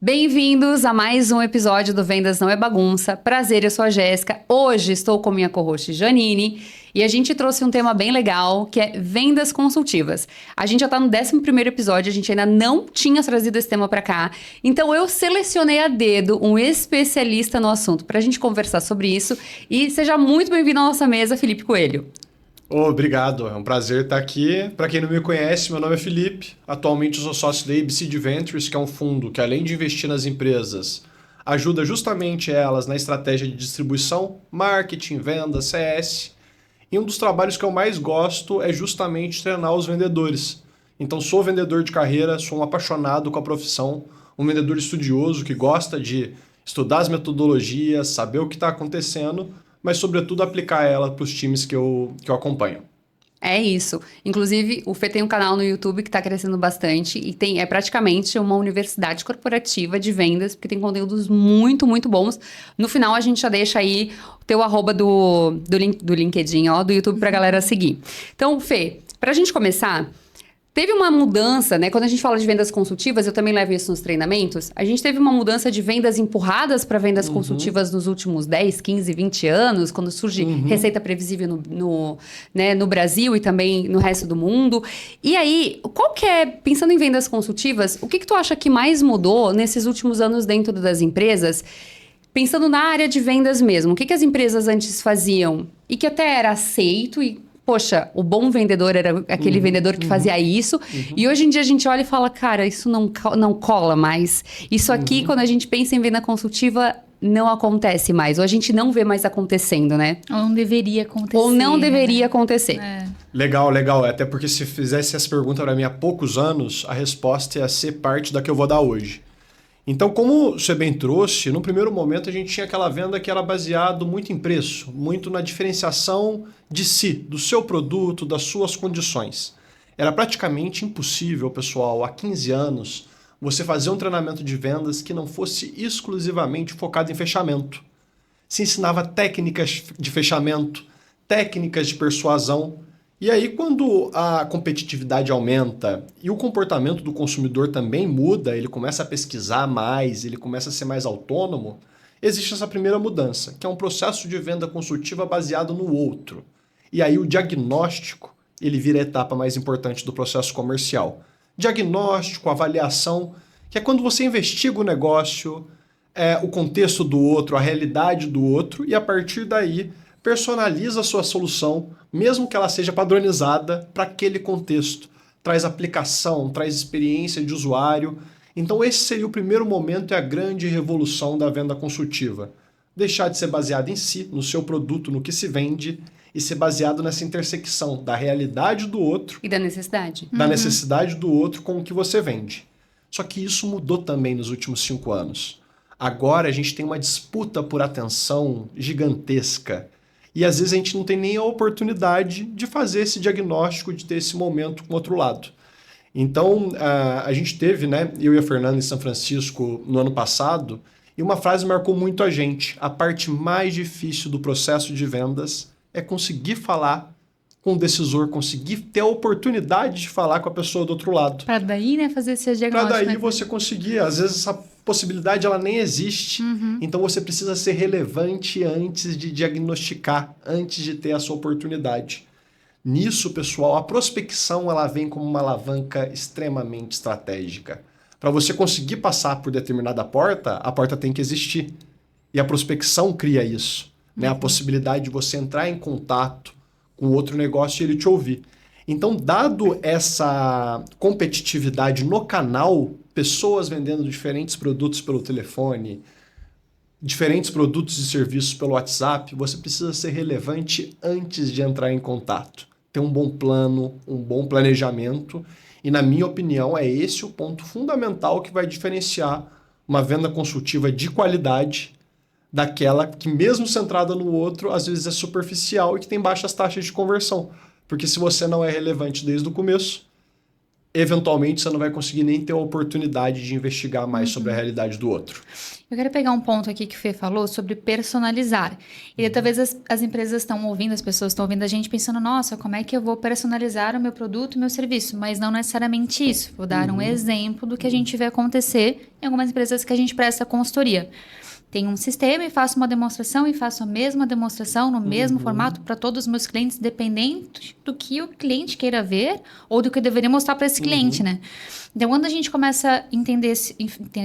Bem-vindos a mais um episódio do Vendas Não é Bagunça. Prazer, eu sou a Jéssica. Hoje estou com minha co-host Janine e a gente trouxe um tema bem legal que é vendas consultivas. A gente já tá no 11º episódio, a gente ainda não tinha trazido esse tema para cá. Então eu selecionei a dedo um especialista no assunto para a gente conversar sobre isso. E seja muito bem-vindo à nossa mesa, Felipe Coelho. Obrigado, é um prazer estar aqui. Para quem não me conhece, meu nome é Felipe. Atualmente eu sou sócio da ABC Ventures, que é um fundo que, além de investir nas empresas, ajuda justamente elas na estratégia de distribuição, marketing, venda, CS. E um dos trabalhos que eu mais gosto é justamente treinar os vendedores. Então sou vendedor de carreira, sou um apaixonado com a profissão, um vendedor estudioso que gosta de estudar as metodologias, saber o que está acontecendo, mas, sobretudo, aplicar ela para os times que eu acompanho. É isso. Inclusive, o Fê tem um canal no YouTube que está crescendo bastante e é praticamente uma universidade corporativa de vendas, porque tem conteúdos muito, muito bons. No final, a gente já deixa aí o teu arroba do LinkedIn, do YouTube para a galera seguir. Então, Fê, para a gente começar... Teve uma mudança, né? Quando a gente fala de vendas consultivas, eu também levo isso nos treinamentos. A gente teve uma mudança de vendas empurradas para vendas consultivas nos últimos 10, 15, 20 anos, quando surge receita previsível no Brasil e também no resto do mundo. E aí, pensando em vendas consultivas, o que tu acha que mais mudou nesses últimos anos dentro das empresas? Pensando na área de vendas mesmo, o que as empresas antes faziam e que até era aceito e poxa, o bom vendedor era aquele vendedor que fazia isso. E hoje em dia a gente olha e fala, cara, isso não cola mais. Isso aqui, quando a gente pensa em venda consultiva, não acontece mais. Ou a gente não vê mais acontecendo, né? Ou não deveria acontecer. Ou não deveria acontecer. É. Legal. Até porque se fizesse essa pergunta para mim há poucos anos, a resposta ia ser parte da que eu vou dar hoje. Então, como você bem trouxe, no primeiro momento a gente tinha aquela venda que era baseado muito em preço, muito na diferenciação de si, do seu produto, das suas condições. Era praticamente impossível, pessoal, há 15 anos, você fazer um treinamento de vendas que não fosse exclusivamente focado em fechamento. Se ensinava técnicas de fechamento, técnicas de persuasão. E aí, quando a competitividade aumenta e o comportamento do consumidor também muda, ele começa a pesquisar mais, ele começa a ser mais autônomo, existe essa primeira mudança, que é um processo de venda consultiva baseado no outro. E aí o diagnóstico, ele vira a etapa mais importante do processo comercial. Diagnóstico, avaliação, que é quando você investiga o negócio, o contexto do outro, a realidade do outro, e a partir daí personaliza a sua solução, mesmo que ela seja padronizada para aquele contexto. Traz aplicação, traz experiência de usuário. Então esse seria o primeiro momento e a grande revolução da venda consultiva. Deixar de ser baseado em si, no seu produto, no que se vende, e ser baseado nessa intersecção da realidade do outro E da necessidade. da necessidade do outro com o que você vende. Só que isso mudou também nos últimos 5 anos. Agora a gente tem uma disputa por atenção gigantesca. E às vezes a gente não tem nem a oportunidade de fazer esse diagnóstico, de ter esse momento com o outro lado. Então, a gente teve, né, eu e a Fernanda em São Francisco no ano passado, e uma frase marcou muito a gente. A parte mais difícil do processo de vendas é conseguir falar com o decisor, conseguir ter a oportunidade de falar com a pessoa do outro lado. Para daí, né, fazer esse diagnóstico. Para daí né? você conseguir. Às vezes essa possibilidade ela nem existe. Então você precisa ser relevante antes de diagnosticar, antes de ter essa oportunidade. Nisso, pessoal, a prospecção ela vem como uma alavanca extremamente estratégica. Para você conseguir passar por determinada porta, a porta tem que existir. E a prospecção cria isso. Né? A possibilidade de você entrar em contato com outro negócio e ele te ouvir. Então, dado essa competitividade no canal, pessoas vendendo diferentes produtos pelo telefone, diferentes produtos e serviços pelo WhatsApp, você precisa ser relevante antes de entrar em contato. Ter um bom plano, um bom planejamento. E, na minha opinião, é esse o ponto fundamental que vai diferenciar uma venda consultiva de qualidade daquela que, mesmo centrada no outro, às vezes é superficial e que tem baixas taxas de conversão. Porque se você não é relevante desde o começo, eventualmente você não vai conseguir nem ter a oportunidade de investigar mais sobre a realidade do outro. Eu quero pegar um ponto aqui que o Fê falou sobre personalizar. E talvez as empresas estão ouvindo, as pessoas estão ouvindo a gente pensando, nossa, como é que eu vou personalizar o meu produto, o meu serviço? Mas não necessariamente isso. Vou dar um exemplo do que a gente vê acontecer em algumas empresas que a gente presta consultoria. Tem um sistema e faço uma demonstração e faço a mesma demonstração no mesmo formato para todos os meus clientes, dependente do que o cliente queira ver ou do que eu deveria mostrar para esse cliente, né? Então, quando a gente começa a entender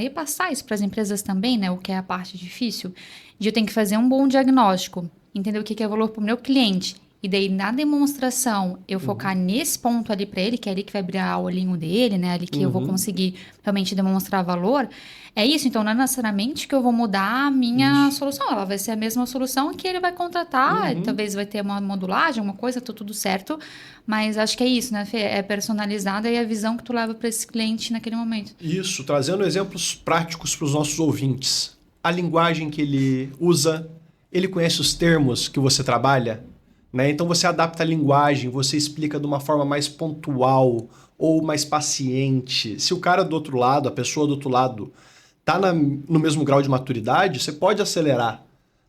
e passar isso para as empresas também, né? O que é a parte difícil, de eu tenho que fazer um bom diagnóstico, entender o que é valor para o meu cliente. E daí, na demonstração, eu focar nesse ponto ali para ele, que é ali que vai brilhar o olhinho dele, né? Ali que eu vou conseguir realmente demonstrar valor. É isso, então não é necessariamente que eu vou mudar a minha solução. Ela vai ser a mesma solução que ele vai contratar. Talvez vai ter uma modulagem, uma coisa, tá tudo certo. Mas acho que é isso, né, Fê? É personalizada e a visão que tu leva para esse cliente naquele momento. Isso, trazendo exemplos práticos para os nossos ouvintes. A linguagem que ele usa, ele conhece os termos que você trabalha, né? Então você adapta a linguagem, você explica de uma forma mais pontual ou mais paciente. Se o cara do outro lado, a pessoa do outro lado, tá no mesmo grau de maturidade, você pode acelerar.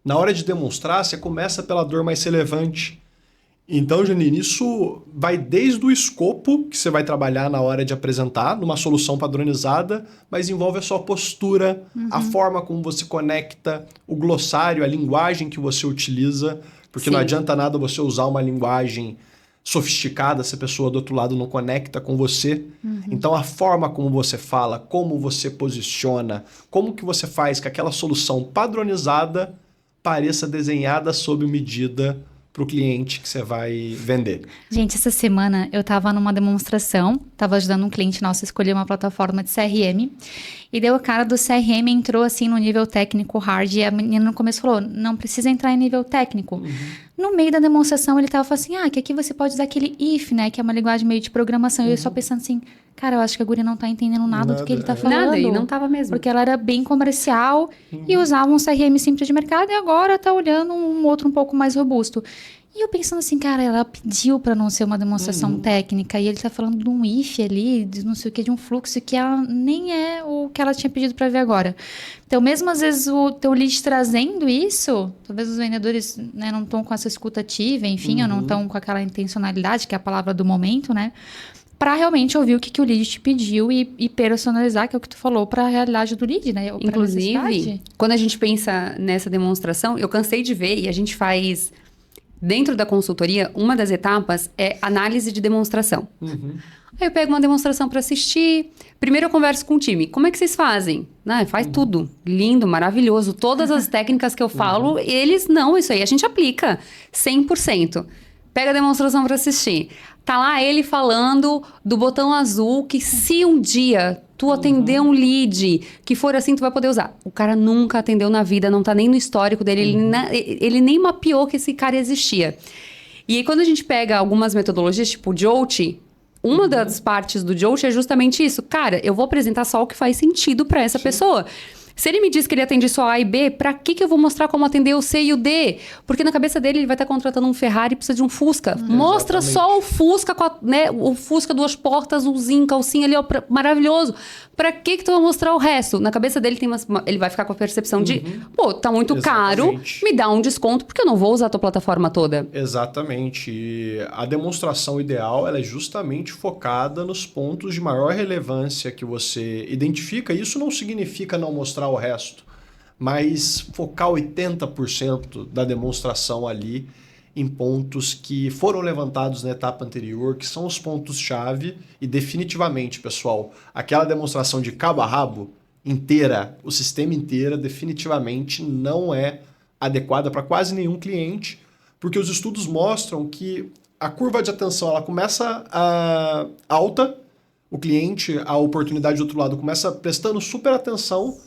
Na hora de demonstrar, você começa pela dor mais relevante. Então, Janine, isso vai desde o escopo que você vai trabalhar na hora de apresentar, numa solução padronizada, mas envolve a sua postura, a forma como você conecta, o glossário, a linguagem que você utiliza, porque não adianta nada você usar uma linguagem sofisticada se a pessoa do outro lado não conecta com você. Então, a forma como você fala, como você posiciona, como que você faz que aquela solução padronizada pareça desenhada sob medida para o cliente que você vai vender. Gente, essa semana eu estava numa demonstração, estava ajudando um cliente nosso a escolher uma plataforma de CRM, e daí o cara do CRM entrou assim no nível técnico hard, e a menina no começo falou, não precisa entrar em nível técnico. No meio da demonstração ele estava falando assim, que aqui você pode usar aquele if, né, que é uma linguagem meio de programação, e eu só pensando assim, cara, eu acho que a guria não tá entendendo nada do que ele tá falando. Nada, e não tava mesmo. Porque ela era bem comercial e usava um CRM simples de mercado e agora tá olhando um outro um pouco mais robusto. E eu pensando assim, cara, ela pediu pra não ser uma demonstração técnica e ele tá falando de um if ali, de não sei o que, de um fluxo que ela nem é o que ela tinha pedido pra ver agora. Então, mesmo às vezes o teu lead trazendo isso, talvez os vendedores, né, não estão com essa escuta ativa, enfim, ou não estão com aquela intencionalidade, que é a palavra do momento, né? Para realmente ouvir o que o lead te pediu e personalizar, que é o que tu falou, para a realidade do lead, né? Inclusive, quando a gente pensa nessa demonstração, eu cansei de ver, e a gente faz, dentro da consultoria, uma das etapas é análise de demonstração. Aí eu pego uma demonstração para assistir. Primeiro eu converso com o time. Como é que vocês fazem? Faz tudo. Lindo, maravilhoso. Todas as técnicas que eu falo, eles não, isso aí a gente aplica 100%. Pega a demonstração para assistir. Tá lá ele falando do botão azul que se um dia tu atender um lead que for assim, tu vai poder usar. O cara nunca atendeu na vida, não tá nem no histórico dele, ele nem mapeou que esse cara existia. E aí quando a gente pega algumas metodologias, tipo o Jolt, uma das partes do Jolt é justamente isso. Cara, eu vou apresentar só o que faz sentido para essa pessoa. Se ele me diz que ele atende só A e B, pra que eu vou mostrar como atender o C e o D? Porque na cabeça dele ele vai estar contratando um Ferrari e precisa de um Fusca. Mostra só o Fusca, o Fusca 2 portas, azulzinho, calcinha ali, ó, maravilhoso. Pra que tu vai mostrar o resto? Na cabeça dele ele vai ficar com a percepção de, pô, tá muito caro, me dá um desconto porque eu não vou usar a tua plataforma toda. Exatamente. E a demonstração ideal ela é justamente focada nos pontos de maior relevância que você identifica. Isso não significa não mostrar o resto, mas focar 80% da demonstração ali em pontos que foram levantados na etapa anterior, que são os pontos-chave, e definitivamente, pessoal, aquela demonstração de cabo a rabo inteira, o sistema inteiro, definitivamente não é adequada para quase nenhum cliente, porque os estudos mostram que a curva de atenção ela começa alta, o cliente, a oportunidade do outro lado começa prestando super atenção,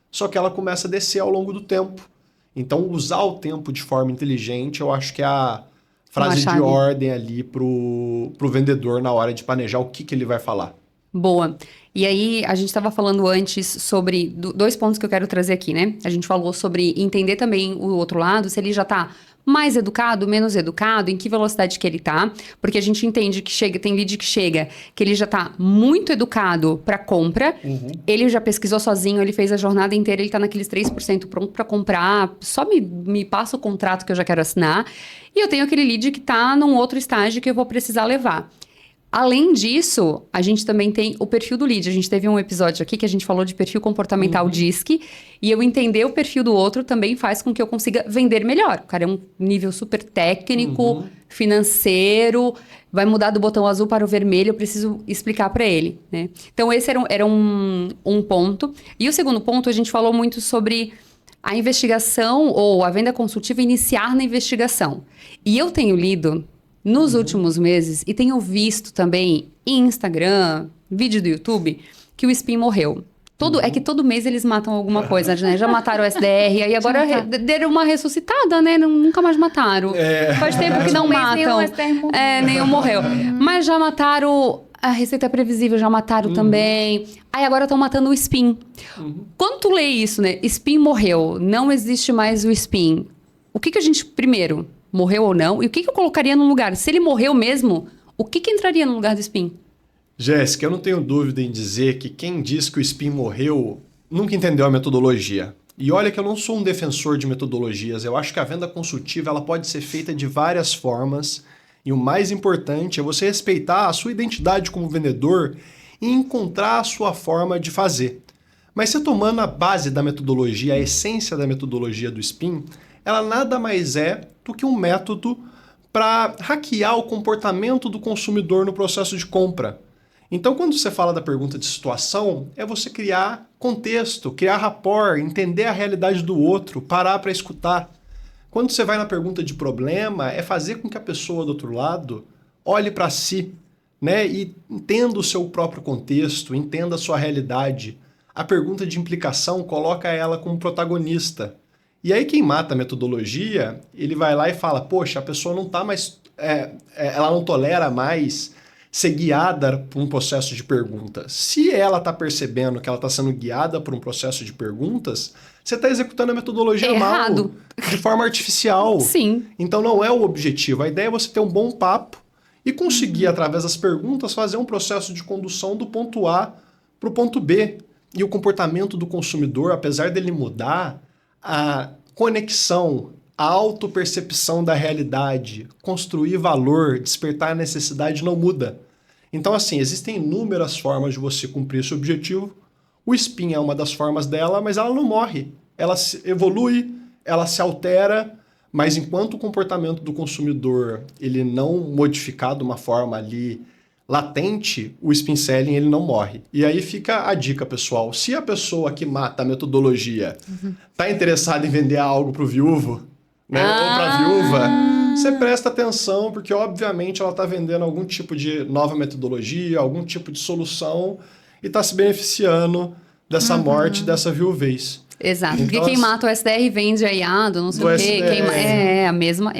só que ela começa a descer ao longo do tempo. Então, usar o tempo de forma inteligente, eu acho que é a frase de ordem ali pro vendedor na hora de planejar o que ele vai falar. Boa. E aí, a gente estava falando antes sobre dois pontos que eu quero trazer aqui, né? A gente falou sobre entender também o outro lado, se ele já está mais educado, menos educado, em que velocidade que ele tá, porque a gente entende que tem lead que chega, que ele já tá muito educado para compra, ele já pesquisou sozinho, ele fez a jornada inteira, ele tá naqueles 3% pronto para comprar, só me passa o contrato que eu já quero assinar, e eu tenho aquele lead que tá num outro estágio que eu vou precisar levar. Além disso, a gente também tem o perfil do lead. A gente teve um episódio aqui que a gente falou de perfil comportamental DISC. E eu entender o perfil do outro também faz com que eu consiga vender melhor. O cara é um nível super técnico, financeiro, vai mudar do botão azul para o vermelho, eu preciso explicar para ele, né? Então, esse era um ponto. E o segundo ponto, a gente falou muito sobre a investigação ou a venda consultiva iniciar na investigação. E eu tenho lido nos últimos meses, e tenho visto também em Instagram, vídeo do YouTube, que o Spin morreu. É que todo mês eles matam alguma coisa, né? Já mataram o SDR, aí agora deram uma ressuscitada, né? Nunca mais mataram. Faz tempo que não matam. Nenhum morreu. Mas já mataram a Receita Previsível, já mataram também. Aí agora estão matando o Spin. Quando tu lê isso, né? Spin morreu, não existe mais o Spin. O que a gente, primeiro... morreu ou não? E o que eu colocaria no lugar? Se ele morreu mesmo, o que entraria no lugar do Spin? Jéssica, eu não tenho dúvida em dizer que quem diz que o Spin morreu nunca entendeu a metodologia. E olha que eu não sou um defensor de metodologias. Eu acho que a venda consultiva ela pode ser feita de várias formas. E o mais importante é você respeitar a sua identidade como vendedor e encontrar a sua forma de fazer. Mas você tomando a base da metodologia, a essência da metodologia do Spin, ela nada mais é do que um método para hackear o comportamento do consumidor no processo de compra. Então, quando você fala da pergunta de situação, é você criar contexto, criar rapport, entender a realidade do outro, parar para escutar. Quando você vai na pergunta de problema, é fazer com que a pessoa do outro lado olhe para si, né? E entenda o seu próprio contexto, entenda a sua realidade. A pergunta de implicação coloca ela como protagonista. E aí quem mata a metodologia, ele vai lá e fala, poxa, a pessoa não tá mais, ela não tolera mais ser guiada por um processo de perguntas. Se ela está percebendo que ela está sendo guiada por um processo de perguntas, você está executando a metodologia errado, de forma artificial. Sim. Então não é o objetivo. A ideia é você ter um bom papo e conseguir, através das perguntas, fazer um processo de condução do ponto A para o ponto B. E o comportamento do consumidor, apesar dele mudar, a conexão, a autopercepção da realidade, construir valor, despertar a necessidade não muda. Então, assim, existem inúmeras formas de você cumprir esse objetivo. O Spin é uma das formas dela, mas ela não morre. Ela se evolui, ela se altera, mas enquanto o comportamento do consumidor ele não modificar de uma forma ali latente, o Spin Selling ele não morre. E aí fica a dica, pessoal. Se a pessoa que mata a metodologia está interessada em vender algo para o viúvo, né, ou para a viúva, você presta atenção, porque obviamente ela está vendendo algum tipo de nova metodologia, algum tipo de solução e está se beneficiando dessa morte, dessa viuvez. Exato, porque quem mata o SDR vende a IADO, não sei o quê. A mesma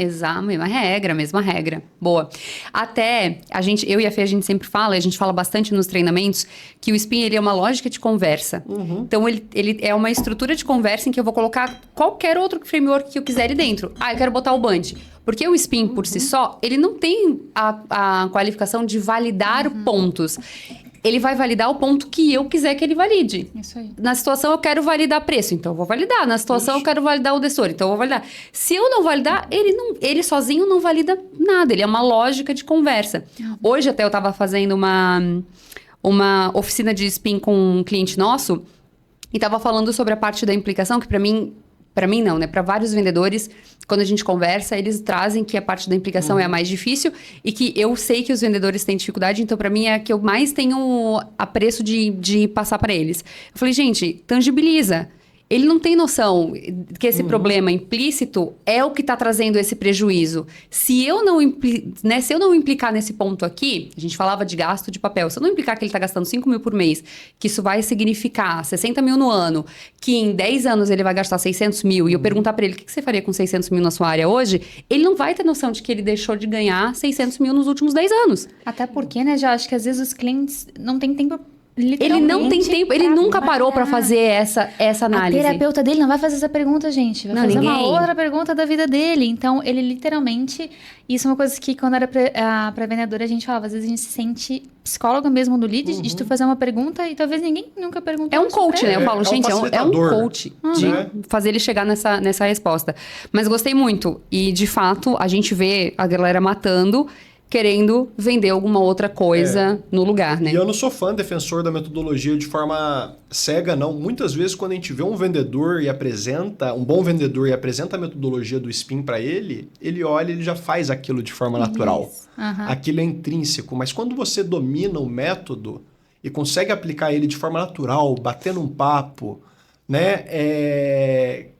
regra. Boa. Até, eu e a Fê, a gente sempre fala, a gente fala bastante nos treinamentos, que o Spin ele é uma lógica de conversa. Então, ele é uma estrutura de conversa em que eu vou colocar qualquer outro framework que eu quiser ali dentro. Eu quero botar o Band. Porque o Spin, por si só, ele não tem a qualificação de validar pontos. Ele vai validar o ponto que eu quiser que ele valide. Isso aí. Na situação, eu quero validar preço, então eu vou validar. Na situação, eu quero validar o desor, então eu vou validar. Se eu não validar, ele sozinho não valida nada. Ele é uma lógica de conversa. Hoje, até eu estava fazendo uma oficina de Spin com um cliente nosso e estava falando sobre a parte da implicação, que para mim não, né? Para vários vendedores, quando a gente conversa, eles trazem que a parte da implicação é a mais difícil e que eu sei que os vendedores têm dificuldade, então para mim é a que eu mais tenho apreço de passar para eles. Eu falei, gente, tangibiliza. Ele não tem noção que esse problema implícito é o que está trazendo esse prejuízo. Se eu não implicar nesse ponto aqui, a gente falava de gasto de papel, se eu não implicar que ele está gastando 5 mil por mês, que isso vai significar 60 mil no ano, que em 10 anos ele vai gastar 600 mil, e eu perguntar para ele, o que você faria com 600 mil na sua área hoje? Ele não vai ter noção de que ele deixou de ganhar 600 mil nos últimos 10 anos. Até porque, né, já acho que às vezes os clientes não têm tempo Ele não tem tempo, ele nunca parou para fazer essa análise. A terapeuta dele não vai fazer essa pergunta, gente. Vai fazer uma outra pergunta da vida dele. Então, ele literalmente... Isso é uma coisa que, quando era pra vendedora, a gente falava. Às vezes, a gente se sente psicóloga mesmo do lead, de tu fazer uma pergunta e talvez ninguém nunca perguntou. É um coach, né? Eu falo, gente, é um coach de né? fazer ele chegar nessa resposta. Mas gostei muito. E, de fato, a gente vê a galera matando, querendo vender alguma outra coisa no lugar, né? E eu não sou fã, defensor da metodologia de forma cega, não. Muitas vezes, quando a gente vê um vendedor e apresenta, um bom vendedor e apresenta a metodologia do Spin para ele olha e ele já faz aquilo de forma natural. Aquilo é intrínseco. Mas quando você domina o método e consegue aplicar ele de forma natural, batendo um papo, né,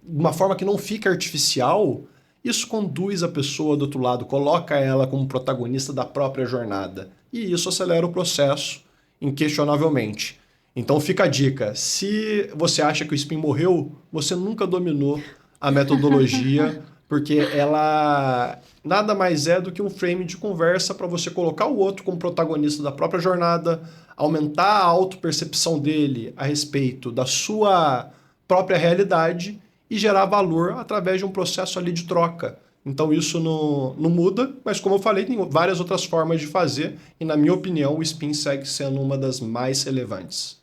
de uma forma que não fica artificial, isso conduz a pessoa do outro lado, coloca ela como protagonista da própria jornada. E isso acelera o processo, inquestionavelmente. Então fica a dica, se você acha que o Spin morreu, você nunca dominou a metodologia, porque ela nada mais é do que um frame de conversa para você colocar o outro como protagonista da própria jornada, aumentar a autopercepção dele a respeito da sua própria realidade e gerar valor através de um processo ali de troca. Então isso não muda, mas como eu falei, tem várias outras formas de fazer e, na minha opinião, o Spin segue sendo uma das mais relevantes.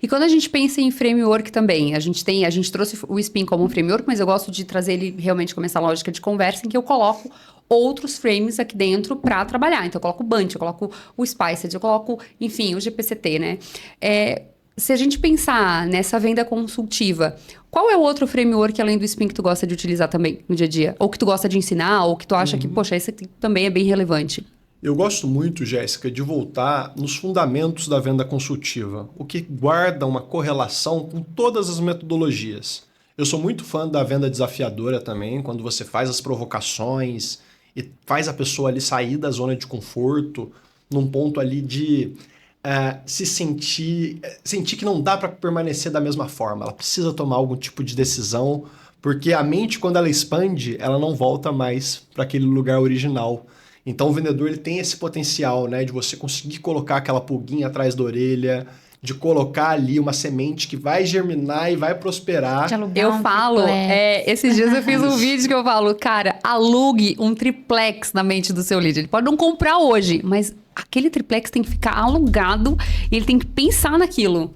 E quando a gente pensa em framework também, a gente trouxe o Spin como um framework, mas eu gosto de trazer ele realmente como essa lógica de conversa em que eu coloco outros frames aqui dentro para trabalhar. Então eu coloco o Bunch, eu coloco o Spiced, eu coloco, enfim, o GPCT, né? Se a gente pensar nessa venda consultiva, qual é o outro framework além do Spin que tu gosta de utilizar também no dia a dia? Ou que tu gosta de ensinar, ou que tu acha que, poxa, esse aqui também é bem relevante? Eu gosto muito, Jéssica, de voltar nos fundamentos da venda consultiva, o que guarda uma correlação com todas as metodologias. Eu sou muito fã da venda desafiadora também, quando você faz as provocações e faz a pessoa ali sair da zona de conforto, num ponto ali de se sentir que não dá para permanecer da mesma forma. Ela precisa tomar algum tipo de decisão, porque a mente, quando ela expande, ela não volta mais para aquele lugar original. Então o vendedor ele tem esse potencial, né, de você conseguir colocar aquela pulguinha atrás da orelha, de colocar ali uma semente que vai germinar e vai prosperar. Eu falo, esses dias eu fiz um vídeo que eu falo, cara, alugue um triplex na mente do seu lead. Ele pode não comprar hoje, mas aquele triplex tem que ficar alugado e ele tem que pensar naquilo.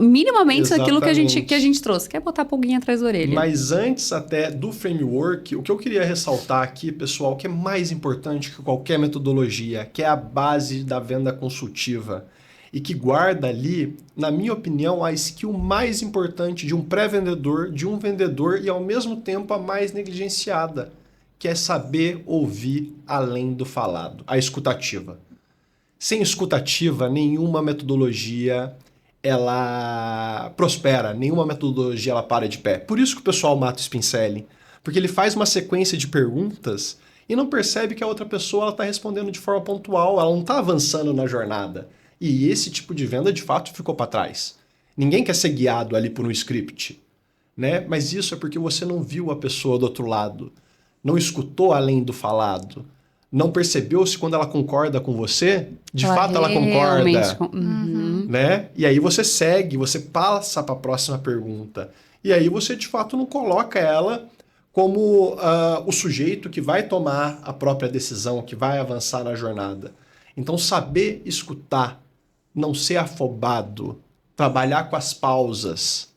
Minimamente naquilo que a gente trouxe. Quer botar a pulguinha atrás da orelha. Mas antes até do framework, o que eu queria ressaltar aqui, pessoal, que é mais importante que qualquer metodologia, que é a base da venda consultiva e que guarda ali, na minha opinião, a skill mais importante de um pré-vendedor, de um vendedor e ao mesmo tempo a mais negligenciada, que é saber ouvir além do falado, a escutativa. Sem escutativa, nenhuma metodologia ela prospera, nenhuma metodologia ela para de pé. Por isso que o pessoal mata o Spin Selling, porque ele faz uma sequência de perguntas e não percebe que a outra pessoa está respondendo de forma pontual, ela não está avançando na jornada. E esse tipo de venda, de fato, ficou para trás. Ninguém quer ser guiado ali por um script, né? Mas isso é porque você não viu a pessoa do outro lado, não escutou além do falado, não percebeu se quando ela concorda com você, de fato ela concorda, né? E aí você segue, você passa para a próxima pergunta. E aí você, de fato, não coloca ela como o sujeito que vai tomar a própria decisão, que vai avançar na jornada. Então, saber escutar, não ser afobado, trabalhar com as pausas,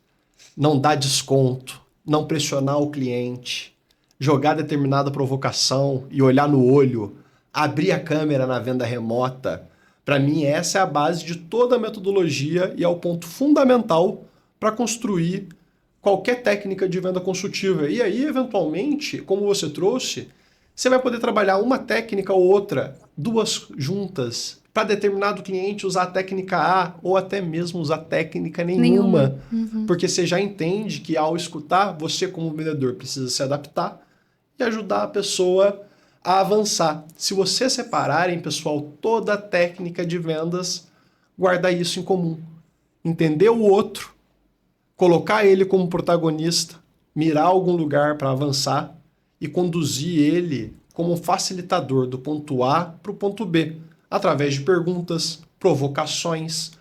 não dar desconto, não pressionar o cliente, jogar determinada provocação e olhar no olho, abrir a câmera na venda remota, para mim essa é a base de toda a metodologia e é o ponto fundamental para construir qualquer técnica de venda consultiva. E aí, eventualmente, como você trouxe, você vai poder trabalhar uma técnica ou outra, duas juntas, para determinado cliente usar a técnica A ou até mesmo usar técnica nenhuma. Porque você já entende que ao escutar, você como vendedor precisa se adaptar e ajudar a pessoa a avançar. Se vocês separarem, pessoal, toda a técnica de vendas, guardar isso em comum. Entender o outro, colocar ele como protagonista, mirar algum lugar para avançar e conduzir ele como um facilitador do ponto A para o ponto B, através de perguntas, provocações,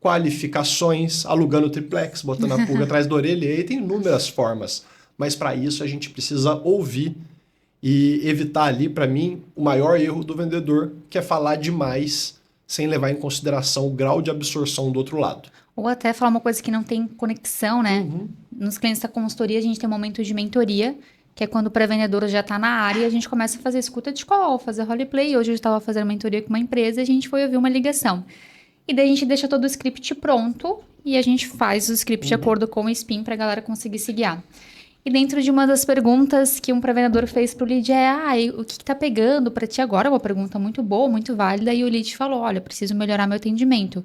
qualificações, alugando triplex, botando a pulga atrás da orelha, e aí tem inúmeras formas. Mas para isso a gente precisa ouvir e evitar ali, para mim, o maior erro do vendedor, que é falar demais sem levar em consideração o grau de absorção do outro lado. Ou até falar uma coisa que não tem conexão, né? Nos clientes da consultoria, a gente tem um momento de mentoria, que é quando o pré-vendedor já está na área e a gente começa a fazer escuta de call, fazer roleplay. Hoje eu estava fazendo mentoria com uma empresa e a gente foi ouvir uma ligação. E daí a gente deixa todo o script pronto e a gente faz o script de acordo com o SPIN para a galera conseguir se guiar. E dentro de uma das perguntas que um pré-vendedor fez para o lead o que está pegando para ti agora? Uma pergunta muito boa, muito válida. E o lead falou, olha, preciso melhorar meu atendimento.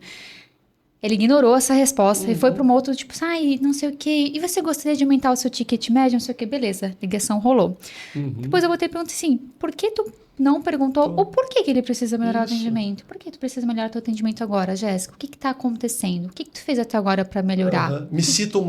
Ele ignorou essa resposta e foi para uma outra, tipo, não sei o quê. E você gostaria de aumentar o seu ticket médio, não sei o quê? Beleza, ligação rolou. Depois eu botei e perguntei assim, por que tu não perguntou o porquê que ele precisa melhorar o atendimento? Por que tu precisa melhorar o teu atendimento agora, Jéssica? O que tá acontecendo? O que tu fez até agora para melhorar? Me cita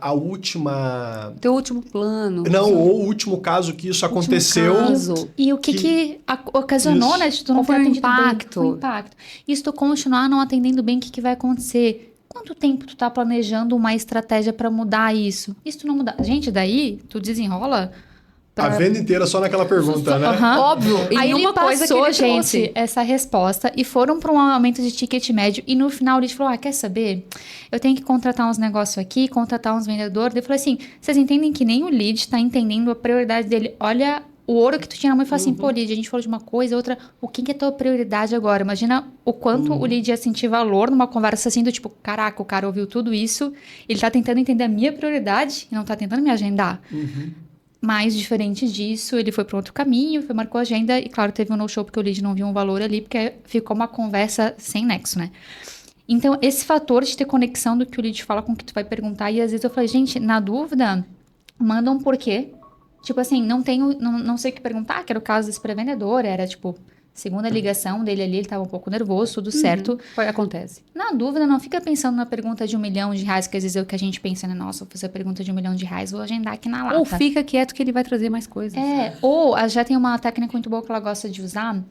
a última... Teu último plano. Não, ou o último caso que isso aconteceu. Caso. E o que ocasionou, Isso. né? De tu não ter Qual foi o atendido impacto? bem. O impacto. E se tu continuar não atendendo bem, o que vai acontecer? Quanto tempo tu tá planejando uma estratégia para mudar isso? E se tu não mudar? Gente, daí tu desenrola... A venda inteira só naquela pergunta, né? Óbvio. E Aí ele uma coisa que passou, ele gente, trouxe. essa resposta e foram para um aumento de ticket médio e no final ele falou, quer saber? Eu tenho que contratar uns negócios aqui, contratar uns vendedores. Eu falei assim, vocês entendem que nem o lead está entendendo a prioridade dele. Olha o ouro que tu tinha na mão e fala assim, pô, lead, a gente falou de uma coisa, outra, o que é a tua prioridade agora? Imagina o quanto o lead ia sentir valor numa conversa assim do tipo, caraca, o cara ouviu tudo isso, ele tá tentando entender a minha prioridade e não tá tentando me agendar. Mas, diferente disso, ele foi para outro caminho, marcou a agenda e, claro, teve um no-show porque o lead não viu um valor ali, porque ficou uma conversa sem nexo, né? Então, esse fator de ter conexão do que o lead fala com o que tu vai perguntar, e às vezes eu falei, gente, na dúvida, manda um porquê. Tipo assim, não sei o que perguntar, que era o caso desse pré-vendedor, era tipo... Segunda ligação dele ali, ele estava um pouco nervoso, tudo certo. Acontece. Na dúvida, não fica pensando na pergunta de R$1 milhão, que às vezes é o que a gente pensa, né? Nossa, vou fazer a pergunta de R$1 milhão, vou agendar aqui na lata. Ou fica quieto que ele vai trazer mais coisas. Ou já tem uma técnica muito boa que ela gosta de usar,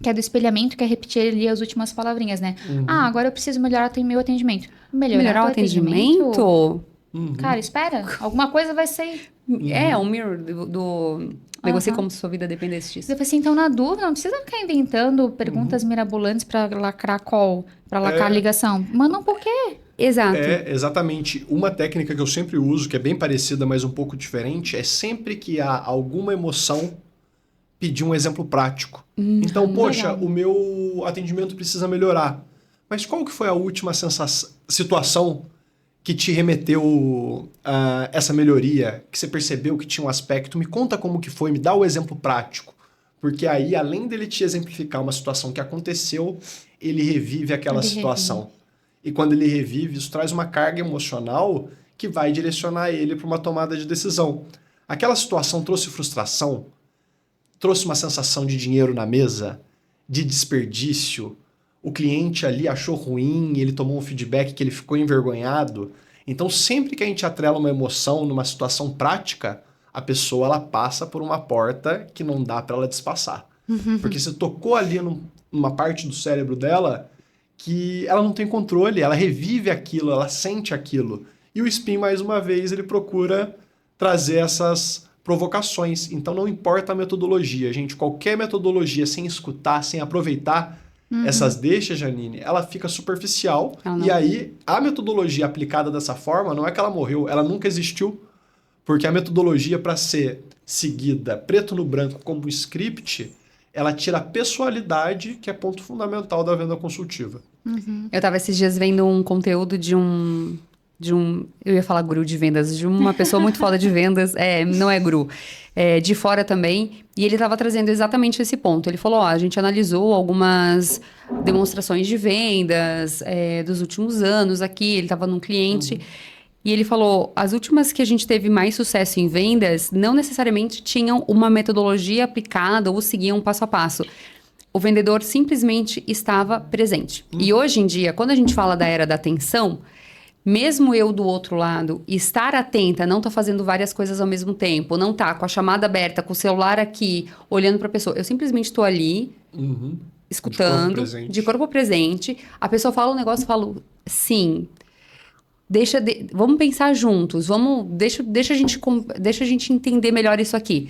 que é do espelhamento, que é repetir ali as últimas palavrinhas, né? Agora eu preciso melhorar meu atendimento. Melhorar o atendimento? Cara, espera. Alguma coisa vai ser... É, um mirror do negocie como se sua vida dependesse disso. Eu falei assim, então na dúvida, não precisa ficar inventando perguntas mirabolantes para lacrar call, para lacrar ligação. Manda um porquê. Exato. Exatamente. Uma técnica que eu sempre uso, que é bem parecida, mas um pouco diferente, é sempre que há alguma emoção, pedir um exemplo prático. Então, poxa, o meu atendimento precisa melhorar. Mas qual que foi a última situação que te remeteu a essa melhoria, que você percebeu que tinha um aspecto? Me conta como que foi, me dá o exemplo prático. Porque aí, além dele te exemplificar uma situação que aconteceu, ele revive aquela situação. E quando ele revive, isso traz uma carga emocional que vai direcionar ele para uma tomada de decisão. Aquela situação trouxe frustração, trouxe uma sensação de dinheiro na mesa, de desperdício. O cliente ali achou ruim, ele tomou um feedback que ele ficou envergonhado. Então, sempre que a gente atrela uma emoção numa situação prática, a pessoa ela passa por uma porta que não dá para ela despassar. Porque você tocou ali numa parte do cérebro dela que ela não tem controle, ela revive aquilo, ela sente aquilo. E o SPIN, mais uma vez, ele procura trazer essas provocações. Então, não importa a metodologia, gente. Qualquer metodologia sem escutar, sem aproveitar essas deixas, Janine, ela fica superficial. E aí, a metodologia aplicada dessa forma, não é que ela morreu, ela nunca existiu. Porque a metodologia, para ser seguida preto no branco como script, ela tira a pessoalidade, que é ponto fundamental da venda consultiva. Eu estava esses dias vendo um conteúdo de um... Eu ia falar guru de vendas, de uma pessoa muito foda de vendas, não é guru, de fora também, e ele estava trazendo exatamente esse ponto. Ele falou, a gente analisou algumas demonstrações de vendas dos últimos anos aqui, ele estava num cliente, e ele falou, as últimas que a gente teve mais sucesso em vendas, não necessariamente tinham uma metodologia aplicada ou seguiam um passo a passo. O vendedor simplesmente estava presente. E hoje em dia, quando a gente fala da era da atenção, mesmo eu do outro lado, estar atenta, não tá fazendo várias coisas ao mesmo tempo, não tá com a chamada aberta, com o celular aqui, olhando para a pessoa. Eu simplesmente estou ali, escutando, de corpo presente. A pessoa fala um negócio, eu falo, sim. Vamos pensar juntos. Deixa a gente entender melhor isso aqui.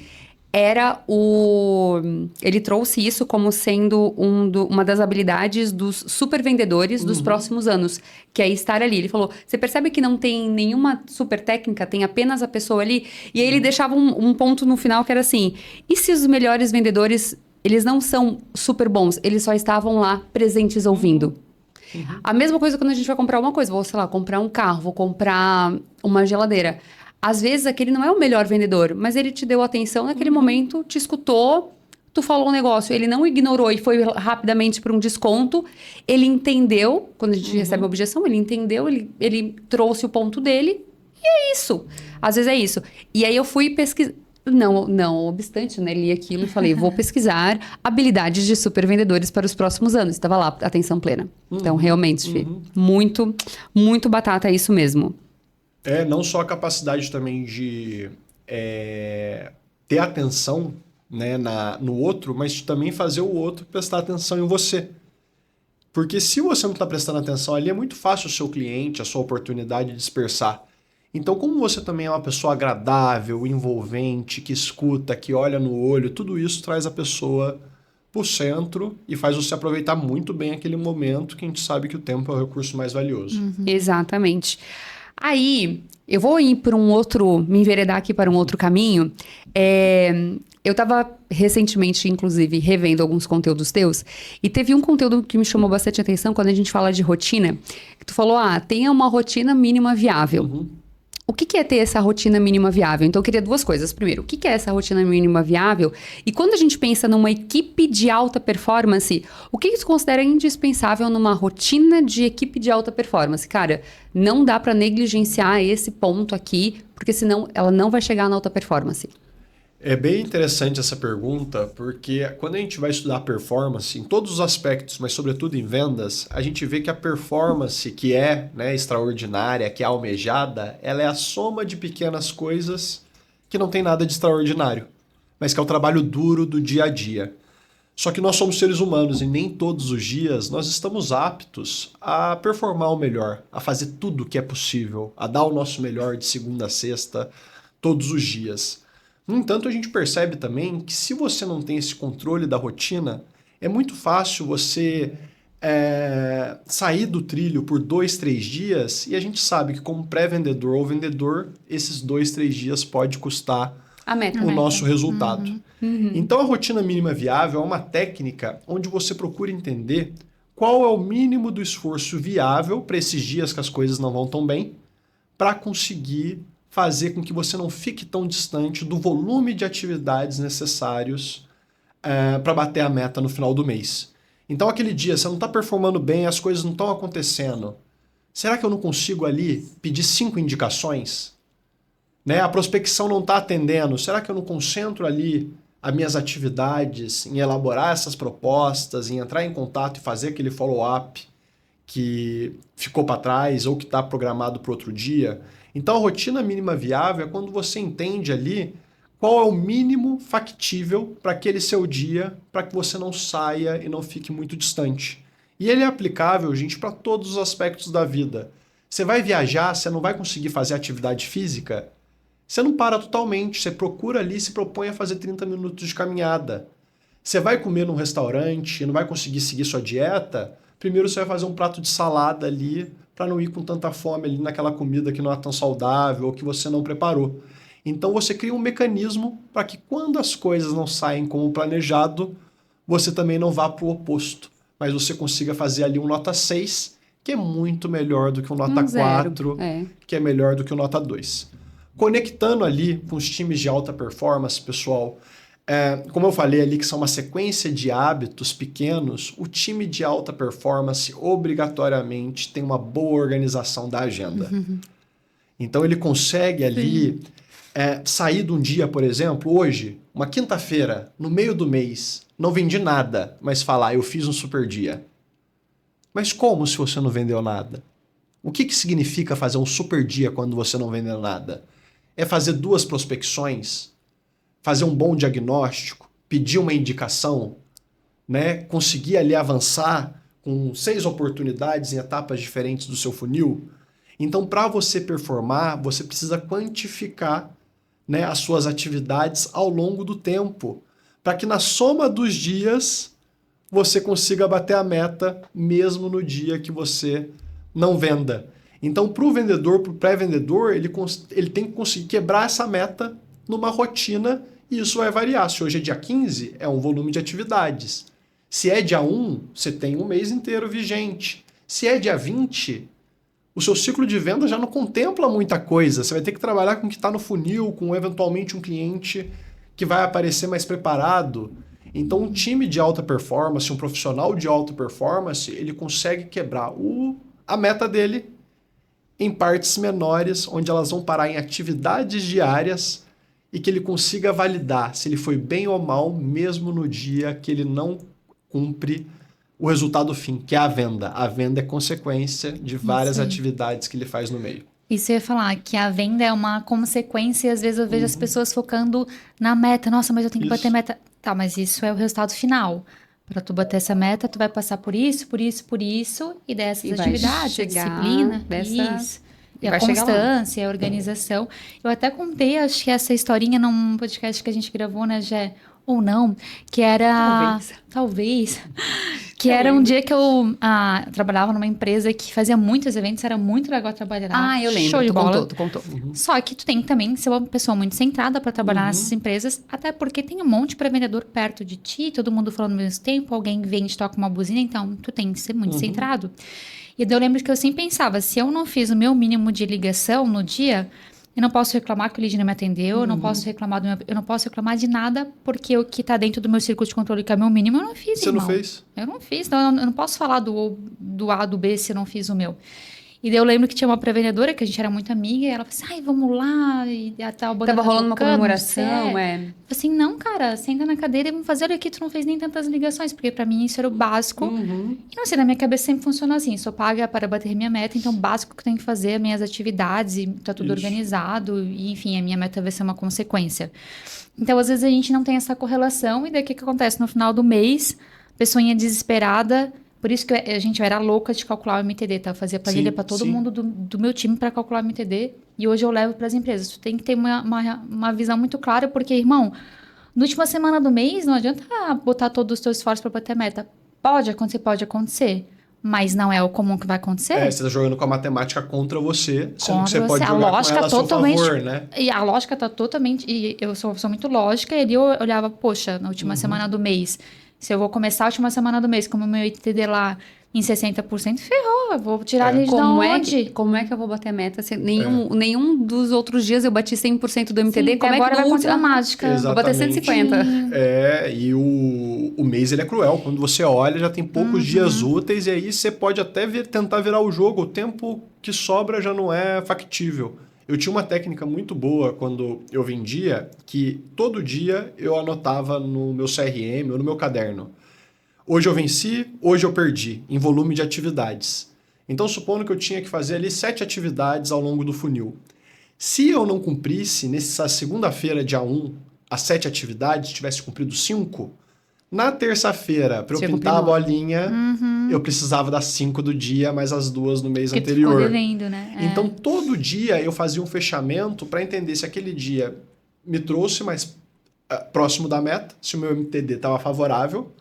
Ele trouxe isso como sendo uma das habilidades dos super vendedores dos próximos anos, que é estar ali. Ele falou, você percebe que não tem nenhuma super técnica, tem apenas a pessoa ali? E aí ele deixava um ponto no final que era assim, e se os melhores vendedores, eles não são super bons, eles só estavam lá presentes ouvindo? A mesma coisa quando a gente vai comprar uma coisa, vou, sei lá, comprar um carro, vou comprar uma geladeira. Às vezes, aquele não é o melhor vendedor, mas ele te deu atenção naquele momento, te escutou, tu falou um negócio. Ele não ignorou e foi rapidamente para um desconto. Ele entendeu, quando a gente recebe uma objeção, ele entendeu, ele trouxe o ponto dele. E é isso. Às vezes é isso. E aí eu fui pesquisar. Não obstante, né? Li aquilo e falei, vou pesquisar habilidades de super vendedores para os próximos anos. Estava lá, atenção plena. Então, realmente, Fê, muito, muito batata, é isso mesmo. Não só a capacidade também de ter atenção, né, no outro, mas também fazer o outro prestar atenção em você. Porque se você não está prestando atenção ali, é muito fácil o seu cliente, a sua oportunidade dispersar. Então, como você também é uma pessoa agradável, envolvente, que escuta, que olha no olho, tudo isso traz a pessoa pro centro e faz você aproveitar muito bem aquele momento, que a gente sabe que o tempo é o recurso mais valioso. Exatamente. Aí, eu vou me enveredar aqui para um outro caminho. Eu estava recentemente, inclusive, revendo alguns conteúdos teus, e teve um conteúdo que me chamou bastante atenção quando a gente fala de rotina, que tu falou, tenha uma rotina mínima viável. O que é ter essa rotina mínima viável? Então, eu queria duas coisas. Primeiro, o que é essa rotina mínima viável? E quando a gente pensa numa equipe de alta performance, o que você considera indispensável numa rotina de equipe de alta performance? Cara, não dá para negligenciar esse ponto aqui, porque senão ela não vai chegar na alta performance. É bem interessante essa pergunta, porque quando a gente vai estudar performance, em todos os aspectos, mas sobretudo em vendas, a gente vê que a performance que é, né, extraordinária, que é almejada, ela é a soma de pequenas coisas que não tem nada de extraordinário, mas que é o trabalho duro do dia a dia. Só que nós somos seres humanos e nem todos os dias nós estamos aptos a performar o melhor, a fazer tudo o que é possível, a dar o nosso melhor de segunda a sexta, todos os dias. No entanto, a gente percebe também que se você não tem esse controle da rotina, é muito fácil você sair do trilho por 2, 3 dias, e a gente sabe que como pré-vendedor ou vendedor, esses 2, 3 dias pode custar o nosso resultado. Então, a rotina mínima viável é uma técnica onde você procura entender qual é o mínimo do esforço viável para esses dias que as coisas não vão tão bem, para conseguir fazer com que você não fique tão distante do volume de atividades necessários para bater a meta no final do mês. Então, aquele dia, você não está performando bem, as coisas não estão acontecendo. Será que eu não consigo ali pedir 5 indicações? Né? A prospecção não está atendendo. Será que eu não concentro ali as minhas atividades em elaborar essas propostas, em entrar em contato e fazer aquele follow-up que ficou para trás ou que está programado para outro dia? Então, a rotina mínima viável é quando você entende ali qual é o mínimo factível para aquele seu dia, para que você não saia e não fique muito distante. E ele é aplicável, gente, para todos os aspectos da vida. Você vai viajar, você não vai conseguir fazer atividade física, você não para totalmente, você procura ali e se propõe a fazer 30 minutos de caminhada. Você vai comer num restaurante e não vai conseguir seguir sua dieta, primeiro você vai fazer um prato de salada ali, para não ir com tanta fome ali naquela comida que não é tão saudável ou que você não preparou. Então você cria um mecanismo para que quando as coisas não saem como planejado, você também não vá para o oposto, mas você consiga fazer ali um nota 6, que é muito melhor do que um nota 4, que é melhor do que um nota 2. Conectando ali com os times de alta performance, pessoal, como eu falei ali, que são uma sequência de hábitos pequenos, o time de alta performance obrigatoriamente tem uma boa organização da agenda. Então ele consegue ali sair de um dia, por exemplo, hoje, uma quinta-feira, no meio do mês, não vendi nada, mas falar, eu fiz um super dia. Mas como se você não vendeu nada? O que significa fazer um super dia quando você não vendeu nada? É fazer 2 prospecções, fazer um bom diagnóstico, pedir uma indicação, né? Conseguir ali avançar com 6 oportunidades em etapas diferentes do seu funil. Então, para você performar, você precisa quantificar, né, as suas atividades ao longo do tempo, para que na soma dos dias você consiga bater a meta, mesmo no dia que você não venda. Então, para o vendedor, para o pré-vendedor, ele tem que conseguir quebrar essa meta numa rotina, e isso vai variar. Se hoje é dia 15, é um volume de atividades. Se é dia 1, você tem um mês inteiro vigente. Se é dia 20, o seu ciclo de venda já não contempla muita coisa. Você vai ter que trabalhar com o que está no funil, com eventualmente um cliente que vai aparecer mais preparado. Então, um time de alta performance, um profissional de alta performance, ele consegue quebrar a meta dele em partes menores, onde elas vão parar em atividades diárias e que ele consiga validar se ele foi bem ou mal, mesmo no dia que ele não cumpre o resultado fim, que é a venda. A venda é consequência de várias atividades que ele faz no meio. Isso eu ia falar, que a venda é uma consequência e às vezes eu vejo as pessoas focando na meta. Nossa, mas eu tenho que bater meta. Tá, mas isso é o resultado final. Para tu bater essa meta, tu vai passar por isso, e dessas atividades, a disciplina, isso. E a constância, a organização. Eu até contei, acho que essa historinha num podcast que a gente gravou, né, Gé? Ou não, que era... Talvez. Que era um dia que eu trabalhava numa empresa que fazia muitos eventos, era muito legal trabalhar. Ah, eu lembro, Show de bola. tu contou. Só que tu tem que também ser uma pessoa muito centrada para trabalhar nessas empresas, até porque tem um monte de vendedor perto de ti, todo mundo falando ao mesmo tempo, alguém vem e te toca uma buzina, então tu tem que ser muito centrado. E daí eu lembro que eu sempre pensava, se eu não fiz o meu mínimo de ligação no dia, eu não posso reclamar que o lead não me atendeu, eu não posso reclamar de nada, porque o que está dentro do meu círculo de controle, que é o meu mínimo, eu não fiz, Você irmão. não fez? Eu não fiz, então eu não posso falar do A, do B, se eu não fiz o meu. E daí eu lembro que tinha uma pré-vendedora, que a gente era muito amiga, e ela falou assim, ai, vamos lá, e a tal banda Tava rolando uma tocando, comemoração, Eu falei assim, não, cara, senta na cadeira e vamos fazer, olha aqui, tu não fez nem tantas ligações, porque pra mim isso era o básico. E não sei, na minha cabeça sempre funcionou assim, sou paga para bater minha meta, então o básico que eu tenho que fazer, minhas atividades, e tá tudo organizado, e enfim, a minha meta vai ser uma consequência. Então, às vezes a gente não tem essa correlação, e daí o que acontece? No final do mês, pessoinha desesperada. Por isso que a gente era louca de calcular o MTD, tá? Eu fazia planilha para todo mundo do meu time para calcular o MTD. E hoje eu levo para as empresas. Tu tem que ter uma visão muito clara, porque, irmão, na última semana do mês, não adianta botar todos os teus esforços para bater a meta. Pode acontecer. Mas não é o comum que vai acontecer. Você tá jogando com a matemática contra você, sendo que você pode a jogar lógica com ela a seu favor, né? E a lógica tá totalmente... E eu sou muito lógica, e ali eu olhava, poxa, na última semana do mês... Se eu vou começar a última semana do mês com o meu ITD lá em 60%, ferrou, eu vou tirar eles de onde? Como é que eu vou bater a meta? Se nenhum dos outros dias eu bati 100% do MTD, como agora é que vai acontecer a mágica? Exatamente. Vou bater 150. E o mês ele é cruel. Quando você olha, já tem poucos dias úteis, e aí você pode até tentar virar o jogo. O tempo que sobra já não é factível. Eu tinha uma técnica muito boa quando eu vendia, que todo dia eu anotava no meu CRM ou no meu caderno. Hoje eu venci, hoje eu perdi, em volume de atividades. Então, supondo que eu tinha que fazer ali 7 atividades ao longo do funil. Se eu não cumprisse, nessa segunda-feira, dia 1, as 7 atividades, tivesse cumprido 5, na terça-feira, para eu pintar a bolinha, eu precisava das 5 do dia, mais as 2 no mês anterior. Ficou devendo, né? Então, todo dia eu fazia um fechamento para entender se aquele dia me trouxe mais próximo da meta, se o meu MTD estava favorável,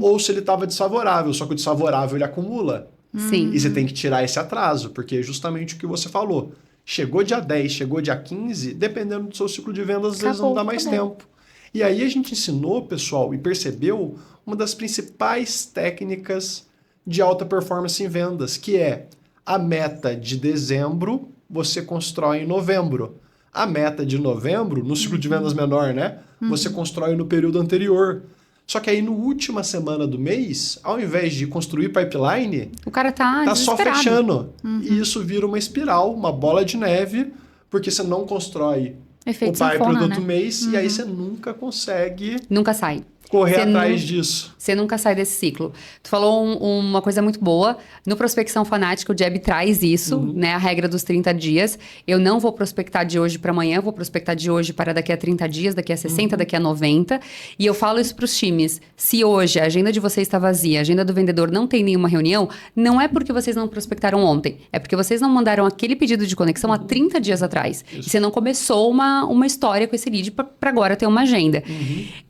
ou se ele estava desfavorável. Só que o desfavorável ele acumula. Sim. E você tem que tirar esse atraso, porque é justamente o que você falou. Chegou dia 10, chegou dia 15, dependendo do seu ciclo de vendas, às vezes não dá mais tempo. E aí a gente ensinou, pessoal, e percebeu uma das principais técnicas de alta performance em vendas, que é a meta de dezembro você constrói em novembro. A meta de novembro, no ciclo de vendas menor, né? Você constrói no período anterior. Só que aí, na última semana do mês, ao invés de construir pipeline, o cara tá só fechando. E isso vira uma espiral, uma bola de neve, porque você não constrói Efeito o pipe sanfona, do outro né? mês, e aí você nunca consegue... Nunca sai. correr Você atrás disso. Você nunca sai desse ciclo. Tu falou uma coisa muito boa. No Prospecção Fanática, o Jeb traz isso, né? A regra dos 30 dias. Eu não vou prospectar de hoje para amanhã, eu vou prospectar de hoje para daqui a 30 dias, daqui a 60, daqui a 90. E eu falo isso para os times. Se hoje a agenda de vocês está vazia, a agenda do vendedor não tem nenhuma reunião, não é porque vocês não prospectaram ontem. É porque vocês não mandaram aquele pedido de conexão há 30 dias atrás. E você não começou uma história com esse lead para agora ter uma agenda.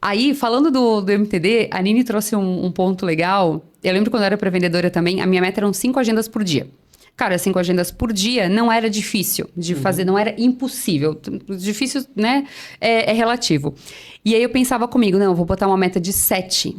Aí, falando do MTD, a Nini trouxe um ponto legal. Eu lembro quando eu era pré-vendedora também, a minha meta eram 5 agendas por dia. Cara, 5 agendas por dia não era difícil de fazer, não era impossível. Difícil, né? É relativo. E aí eu pensava comigo, não, eu vou botar uma meta de 7.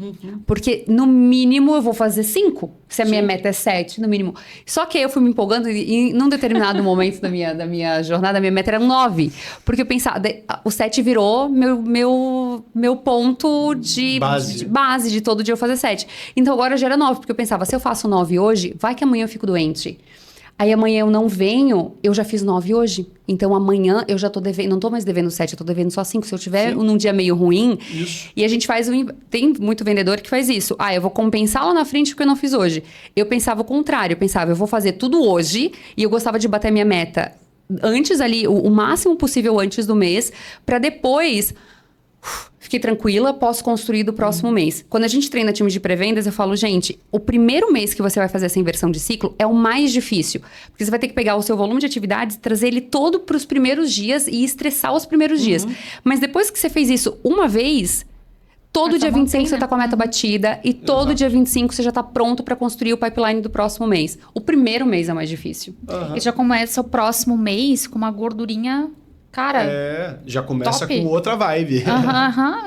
Porque no mínimo eu vou fazer 5. Se a minha meta é 7, no mínimo. Só que aí eu fui me empolgando e num determinado momento da minha jornada, a minha meta era 9. Porque eu pensava, o 7 virou meu ponto de base de todo dia eu fazer 7. Então agora já era 9, porque eu pensava, se eu faço 9 hoje, vai que amanhã eu fico doente. Aí amanhã eu não venho, eu já fiz 9 hoje. Então amanhã eu já tô devendo, não tô mais devendo 7, eu tô devendo só 5. Se eu tiver num dia meio ruim, e a gente faz tem muito vendedor que faz isso. Ah, eu vou compensar lá na frente porque eu não fiz hoje. Eu pensava o contrário, eu pensava, eu vou fazer tudo hoje e eu gostava de bater minha meta antes ali, o máximo possível antes do mês, para depois fiquei tranquila, posso construir do próximo mês. Quando a gente treina time de pré-vendas, eu falo, gente, o primeiro mês que você vai fazer essa inversão de ciclo é o mais difícil. Porque você vai ter que pegar o seu volume de atividades, trazer ele todo para os primeiros dias e estressar os primeiros dias. Mas depois que você fez isso uma vez, todo dia 25 você tá com a meta batida e todo dia 25 você já tá pronto para construir o pipeline do próximo mês. O primeiro mês é o mais difícil. E já começa o próximo mês com uma gordurinha... Cara, já começa top. com outra vibe.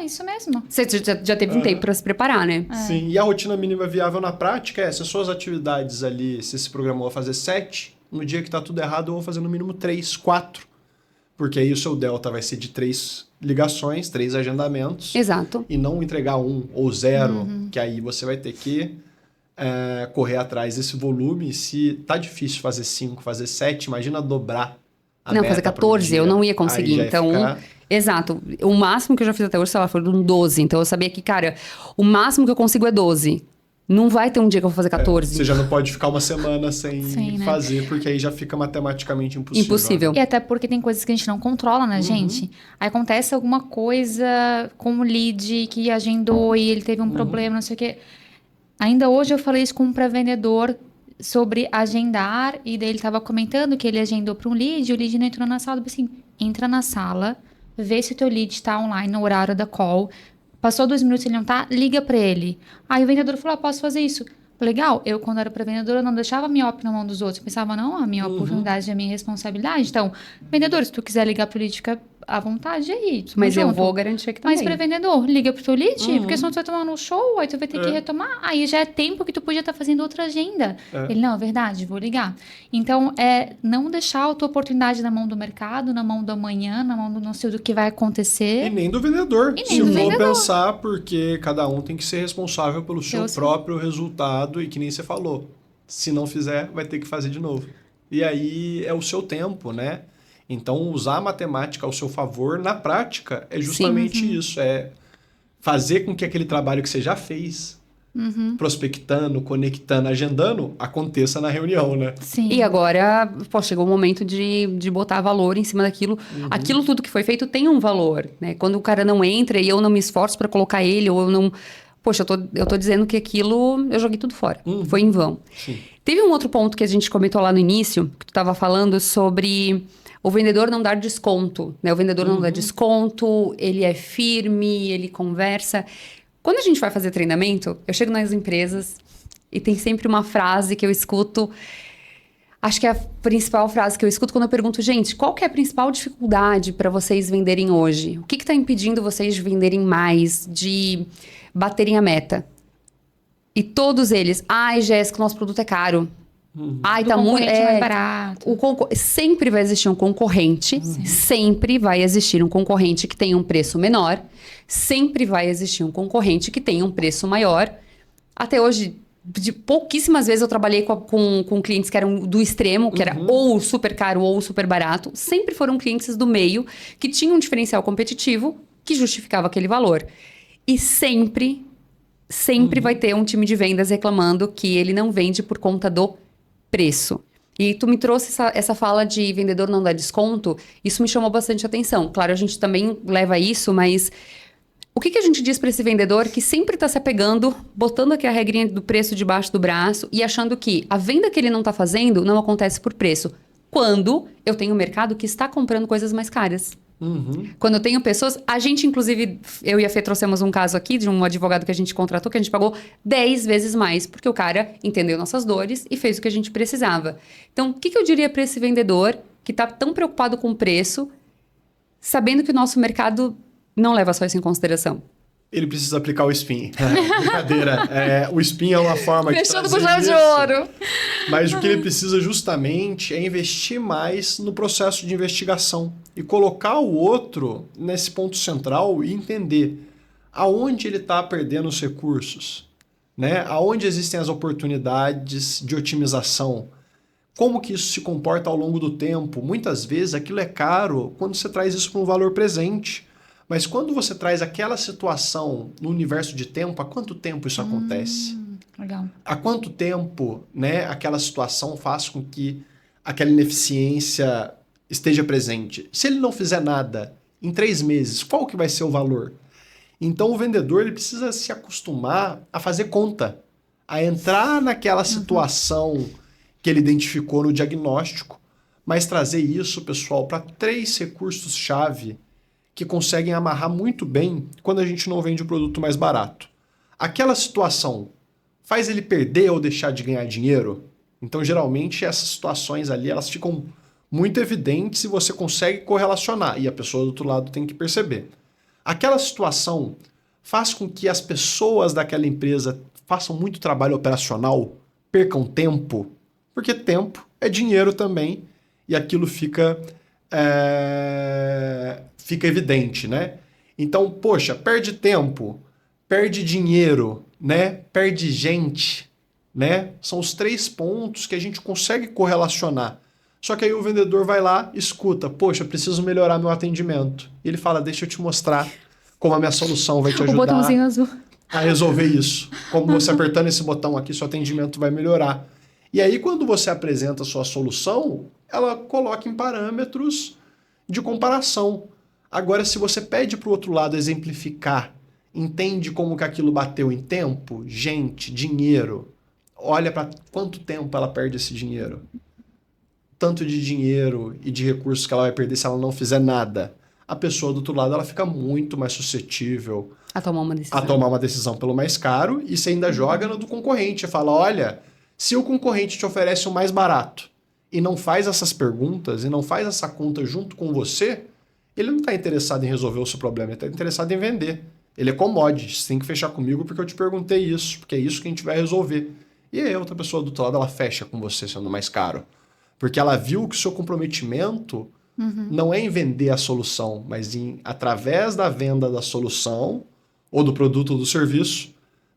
Isso mesmo. Você já teve um tempo para se preparar, né? Sim, e a rotina mínima viável na prática é, se as suas atividades ali, você se programou a fazer 7, no dia que tá tudo errado eu vou fazer no mínimo 3, 4. Porque aí o seu delta vai ser de 3 ligações, 3 agendamentos. Exato. E não entregar 1 ou 0, que aí você vai ter que correr atrás desse volume. Se tá difícil fazer 5, fazer 7, imagina dobrar. Não, fazer 14, eu não ia conseguir. Então, exato. O máximo que eu já fiz até hoje, sei lá, foi um 12. Então, eu sabia que, cara, o máximo que eu consigo é 12. Não vai ter um dia que eu vou fazer 14. Você já não pode ficar uma semana sem fazer, porque aí já fica matematicamente impossível. Impossível. E até porque tem coisas que a gente não controla, né, gente? Aí acontece alguma coisa com o lead que agendou e ele teve um problema, não sei o quê. Ainda hoje eu falei isso com um pré-vendedor sobre agendar, e daí ele estava comentando que ele agendou para um lead, o lead não entrou na sala. Eu falei assim, entra na sala, vê se o teu lead está online no horário da call, passou 2 minutos e ele não tá, liga para ele. Aí o vendedor falou, posso fazer isso. Legal, eu quando era pré-vendedora eu não deixava a minha op na mão dos outros, eu pensava, não, a minha oportunidade é a minha responsabilidade. Então, vendedor, se tu quiser ligar pro lead, fica à vontade aí. Mas eu vou garantir que também. Mas pré-vendedor, liga pro teu lead, porque senão tu vai tomar no show, aí tu vai ter que retomar. Aí já é tempo que tu podia estar fazendo outra agenda. Ele, não, é verdade, vou ligar. Então, não deixar a tua oportunidade na mão do mercado, na mão do amanhã, na mão do não sei do que vai acontecer. E nem do vendedor. E nem se do for vendedor. pensar, porque cada um tem que ser responsável pelo seu próprio resultado, e que nem você falou. Se não fizer, vai ter que fazer de novo. E aí é o seu tempo, né? Então, usar a matemática ao seu favor, na prática, é justamente isso. É fazer com que aquele trabalho que você já fez, prospectando, conectando, agendando, aconteça na reunião, né? Sim. E agora, chegou o momento de botar valor em cima daquilo. Aquilo tudo que foi feito tem um valor, né? Quando o cara não entra e eu não me esforço para colocar ele, ou eu não... Poxa, eu tô dizendo que aquilo eu joguei tudo fora. Foi em vão. Sim. Teve um outro ponto que a gente comentou lá no início, que tu estava falando sobre o vendedor não dar desconto, né? O vendedor não dá desconto, ele é firme, ele conversa. Quando a gente vai fazer treinamento, eu chego nas empresas e tem sempre uma frase que eu escuto. Acho que é a principal frase que eu escuto quando eu pergunto, gente, qual que é a principal dificuldade para vocês venderem hoje? O que está impedindo vocês de venderem mais, de baterem a meta? E todos eles, Jéssica, nosso produto é caro. Tá muito... mais barato. Sempre vai existir um concorrente, sempre vai existir um concorrente que tem um preço menor, sempre vai existir um concorrente que tem um preço maior. Até hoje... pouquíssimas vezes eu trabalhei com clientes que eram do extremo, que era ou super caro ou super barato. Sempre foram clientes do meio que tinham um diferencial competitivo que justificava aquele valor. E sempre vai ter um time de vendas reclamando que ele não vende por conta do preço. E tu me trouxe essa fala de vendedor não dá desconto, isso me chamou bastante atenção. Claro, a gente também leva isso, mas o que a gente diz para esse vendedor que sempre está se apegando, botando aqui a regrinha do preço debaixo do braço e achando que a venda que ele não está fazendo não acontece por preço, quando eu tenho um mercado que está comprando coisas mais caras? Quando eu tenho pessoas... A gente, inclusive, eu e a Fê trouxemos um caso aqui de um advogado que a gente contratou, que a gente pagou 10 vezes mais, porque o cara entendeu nossas dores e fez o que a gente precisava. Então, o que eu diria para esse vendedor que está tão preocupado com o preço, sabendo que o nosso mercado não leva só isso em consideração? Ele precisa aplicar o SPIN. Brincadeira. O SPIN é uma forma de Fechando trazer com chave de isso. ouro. Mas o que ele precisa justamente é investir mais no processo de investigação e colocar o outro nesse ponto central e entender aonde ele está perdendo os recursos, né? Aonde existem as oportunidades de otimização, como que isso se comporta ao longo do tempo. Muitas vezes aquilo é caro quando você traz isso para um valor presente. Mas quando você traz aquela situação no universo de tempo, há quanto tempo isso acontece? Legal. Há quanto tempo, né, aquela situação faz com que aquela ineficiência esteja presente? Se ele não fizer nada em 3 meses, qual que vai ser o valor? Então o vendedor ele precisa se acostumar a fazer conta, a entrar naquela situação que ele identificou no diagnóstico, mas trazer isso, pessoal, para 3 recursos-chave que conseguem amarrar muito bem quando a gente não vende o produto mais barato. Aquela situação faz ele perder ou deixar de ganhar dinheiro? Então, geralmente, essas situações ali, elas ficam muito evidentes e você consegue correlacionar. E a pessoa do outro lado tem que perceber. Aquela situação faz com que as pessoas daquela empresa façam muito trabalho operacional, percam tempo, porque tempo é dinheiro também, e aquilo fica evidente, né? Então, poxa, perde tempo, perde dinheiro, né? Perde gente, né? São os 3 pontos que a gente consegue correlacionar. Só que aí o vendedor vai lá, escuta, poxa, preciso melhorar meu atendimento. E ele fala, deixa eu te mostrar como a minha solução vai te O ajudar botãozinho azul. a resolver isso. Como você apertando esse botão aqui, seu atendimento vai melhorar. E aí, quando você apresenta a sua solução, ela coloca em parâmetros de comparação. Agora, se você pede para o outro lado exemplificar, entende como que aquilo bateu em tempo, gente, dinheiro, olha para quanto tempo ela perde esse dinheiro. Tanto de dinheiro e de recursos que ela vai perder se ela não fizer nada. A pessoa do outro lado ela fica muito mais suscetível A tomar uma decisão pelo mais caro e você ainda joga no do concorrente. Fala, olha, se o concorrente te oferece o mais barato e não faz essas perguntas e não faz essa conta junto com você, ele não está interessado em resolver o seu problema, ele está interessado em vender. Ele é commodity, você tem que fechar comigo porque eu te perguntei isso, porque é isso que a gente vai resolver. E aí a outra pessoa do outro lado, ela fecha com você sendo mais caro. Porque ela viu que o seu comprometimento não é em vender a solução, mas em, através da venda da solução, ou do produto ou do serviço,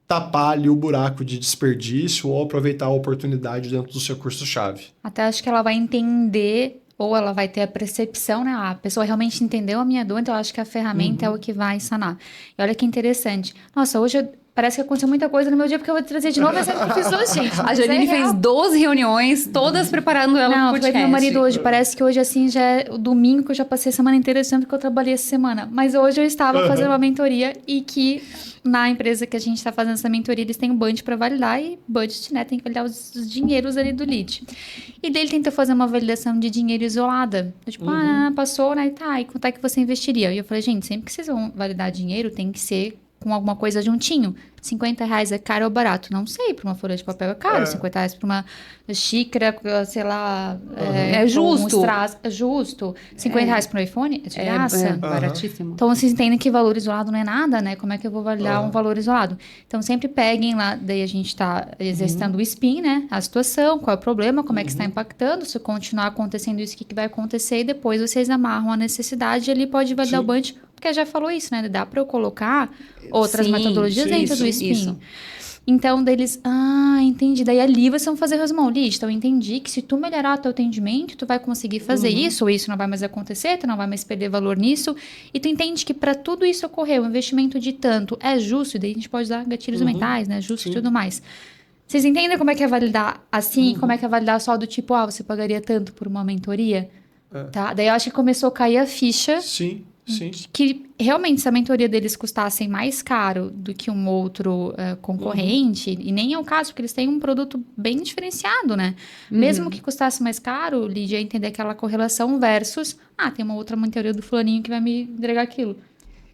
tapar ali o buraco de desperdício ou aproveitar a oportunidade dentro dos recursos-chave. Até acho que ela vai entender, ou ela vai ter a percepção, né? A pessoa realmente entendeu a minha dor, então eu acho que a ferramenta é o que vai sanar. E olha que interessante. Nossa, hoje parece que aconteceu muita coisa no meu dia, porque eu vou trazer de novo essa que eu fiz hoje, gente. A Janine fez 12 reuniões, todas preparando ela Não, pro eu falei podcast. pro meu marido hoje, parece que hoje assim já é o domingo que eu já passei a semana inteira de tanto que eu trabalhei essa semana. Mas hoje eu estava fazendo uma mentoria e que na empresa que a gente está fazendo essa mentoria, eles têm um budget para validar e budget, né, tem que validar os dinheiros ali do lead. E daí ele tentou fazer uma validação de dinheiro isolada. Tipo, passou, né, tá, e quanto é que você investiria? E eu falei, gente, sempre que vocês vão validar dinheiro, tem que ser com alguma coisa juntinho. R$50 é caro ou barato? Não sei, para uma folha de papel é caro. R$50 para uma xícara, sei lá... É justo. É justo. R$50 para um iPhone é de graça. É baratíssimo. Então, vocês entendem que valor isolado não é nada, né? Como é que eu vou validar um valor isolado? Então, sempre peguem lá, daí a gente está exercitando o SPIN, né? A situação, qual é o problema, como é que está impactando, se continuar acontecendo isso, o que vai acontecer, e depois vocês amarram a necessidade, ali pode validar o budget, porque já falou isso, né? Dá para eu colocar outras metodologias dentro do SPIN. Isso. Então, deles, entendi. Daí ali vocês vão fazer resumão. Liz, então eu entendi que se tu melhorar o teu atendimento, tu vai conseguir fazer isso, ou isso não vai mais acontecer, tu não vai mais perder valor nisso. E tu entende que para tudo isso ocorrer, o investimento de tanto é justo, e daí a gente pode dar gatilhos mentais, né? Justo e tudo mais. Vocês entendem como é que é validar assim? Como é que é validar só do tipo, você pagaria tanto por uma mentoria? Tá? Daí eu acho que começou a cair a ficha. Sim. Que realmente se a mentoria deles custasse mais caro do que um outro concorrente, e nem é o caso, porque eles têm um produto bem diferenciado, né? Mesmo que custasse mais caro, Lídia, entender aquela correlação versus, tem uma outra mentoria do fulaninho que vai me entregar aquilo.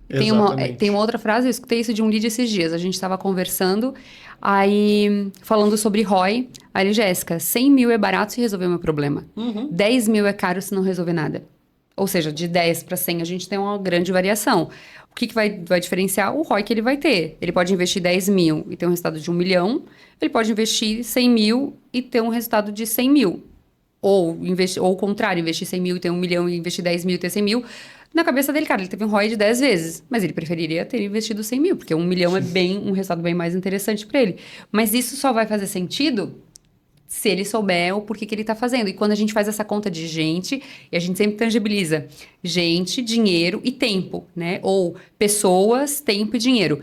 Tem uma outra frase, eu escutei isso de um lead esses dias. A gente estava conversando, aí falando sobre ROI. Aí, Jéssica, 100 mil é barato se resolver o meu problema. 10 mil é caro se não resolver nada. Ou seja, de 10 para 100 a gente tem uma grande variação. O que vai diferenciar? O ROI que ele vai ter. Ele pode investir 10 mil e ter um resultado de 1 milhão. Ele pode investir 100 mil e ter um resultado de 100 mil. Ou o contrário, investir 100 mil e ter 1 milhão e investir 10 mil e ter 100 mil. Na cabeça dele, cara, ele teve um ROI de 10 vezes. Mas ele preferiria ter investido 100 mil, porque 1 milhão é um resultado bem mais interessante para ele. Mas isso só vai fazer sentido se ele souber o porquê que ele está fazendo. E quando a gente faz essa conta de gente, e a gente sempre tangibiliza gente, dinheiro e tempo, né? Ou pessoas, tempo e dinheiro.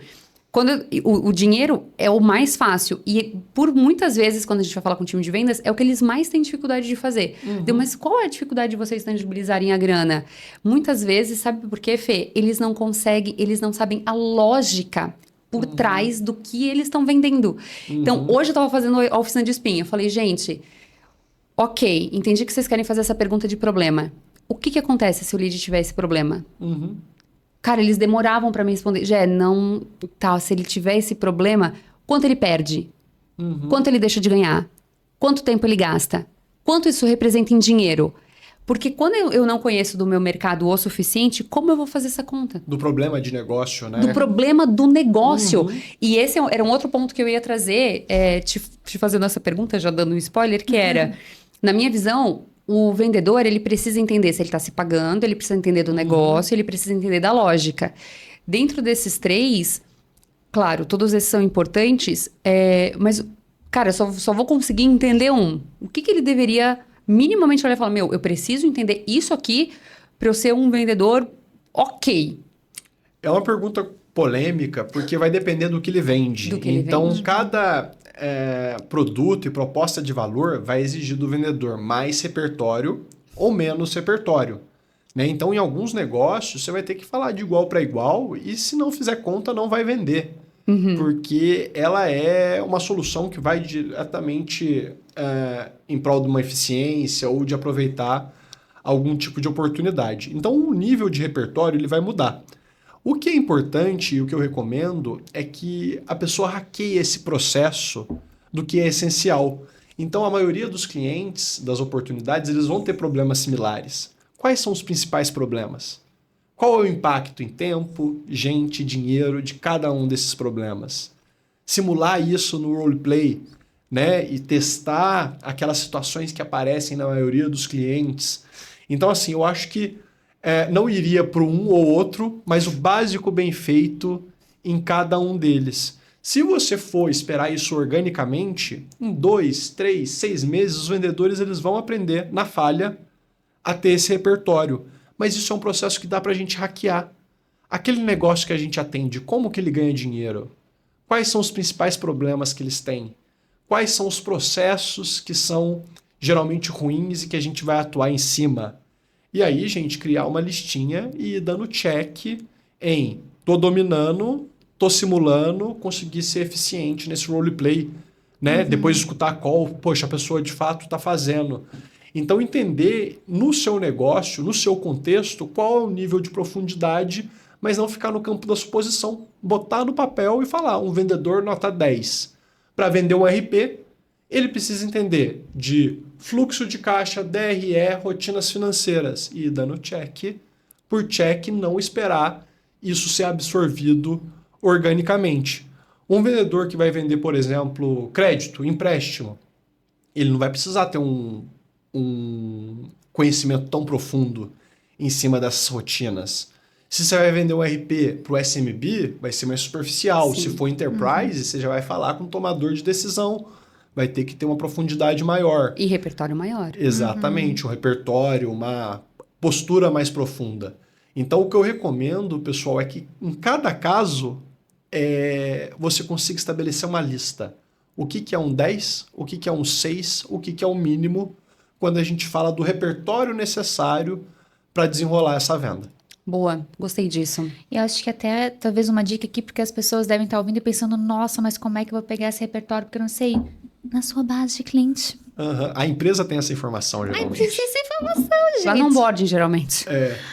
Quando o dinheiro é o mais fácil. E por muitas vezes, quando a gente vai falar com o time de vendas, é o que eles mais têm dificuldade de fazer. Mas qual é a dificuldade de vocês tangibilizarem a grana? Muitas vezes, sabe por quê, Fê? Eles não conseguem, eles não sabem a lógica por trás do que eles estão vendendo. Então, hoje eu estava fazendo a oficina de spin. Eu falei, gente, ok, entendi que vocês querem fazer essa pergunta de problema. O que acontece se o lead tiver esse problema? Cara, eles demoravam para me responder. Se ele tiver esse problema, quanto ele perde? Quanto ele deixa de ganhar? Quanto tempo ele gasta? Quanto isso representa em dinheiro? Porque quando eu não conheço do meu mercado o suficiente, como eu vou fazer essa conta? Do problema de negócio, né? Do problema do negócio. E esse era um outro ponto que eu ia trazer, te fazendo essa pergunta, já dando um spoiler, que era, na minha visão, o vendedor, ele precisa entender se ele está se pagando, ele precisa entender do negócio, ele precisa entender da lógica. Dentro desses 3, claro, todos esses são importantes, mas, cara, só vou conseguir entender um. O que ele deveria minimamente olhar e falar, eu preciso entender isso aqui para eu ser um vendedor ok. É uma pergunta polêmica, porque vai depender do que ele vende. Então, cada produto e proposta de valor vai exigir do vendedor mais repertório ou menos repertório. Né? Então, em alguns negócios, você vai ter que falar de igual para igual e se não fizer conta, não vai vender. Porque ela é uma solução que vai diretamente em prol de uma eficiência ou de aproveitar algum tipo de oportunidade. Então, o nível de repertório ele vai mudar. O que é importante e o que eu recomendo é que a pessoa hackeie esse processo do que é essencial. Então, a maioria dos clientes, das oportunidades, eles vão ter problemas similares. Quais são os principais problemas? Qual é o impacto em tempo, gente, dinheiro de cada um desses problemas? Simular isso no roleplay, né? E testar aquelas situações que aparecem na maioria dos clientes. Então, assim, eu acho que não iria para um ou outro, mas o básico bem feito em cada um deles. Se você for esperar isso organicamente, em 2, 3, 6 meses, os vendedores eles vão aprender na falha a ter esse repertório. Mas isso é um processo que dá para a gente hackear. Aquele negócio que a gente atende, como que ele ganha dinheiro? Quais são os principais problemas que eles têm? Quais são os processos que são geralmente ruins e que a gente vai atuar em cima? E aí, gente, criar uma listinha e ir dando check em tô dominando, tô simulando, consegui ser eficiente nesse roleplay, né? Depois de escutar a call, poxa, a pessoa de fato está fazendo. Então, entender no seu negócio, no seu contexto, qual é o nível de profundidade, mas não ficar no campo da suposição. Botar no papel e falar, um vendedor nota 10. Para vender um RP, ele precisa entender de fluxo de caixa, DRE, rotinas financeiras. E ir dando check por check, não esperar isso ser absorvido organicamente. Um vendedor que vai vender, por exemplo, crédito, empréstimo, ele não vai precisar ter um conhecimento tão profundo em cima dessas rotinas. Se você vai vender um RP para o SMB, vai ser mais superficial. Sim. Se for Enterprise, você já vai falar com o tomador de decisão. Vai ter que ter uma profundidade maior. E repertório maior. Exatamente, um repertório, uma postura mais profunda. Então, o que eu recomendo, pessoal, é que em cada caso você consiga estabelecer uma lista. O que é um 10, o que é um 6, o que é um mínimo, quando a gente fala do repertório necessário para desenrolar essa venda. Boa, gostei disso. E eu acho que até, talvez uma dica aqui, porque as pessoas devem estar ouvindo e pensando, nossa, mas como é que eu vou pegar esse repertório? Porque eu não sei. Na sua base de cliente. Uhum. A empresa tem essa informação, geralmente. Precisa essa informação, gente. Lá no onboarding, geralmente.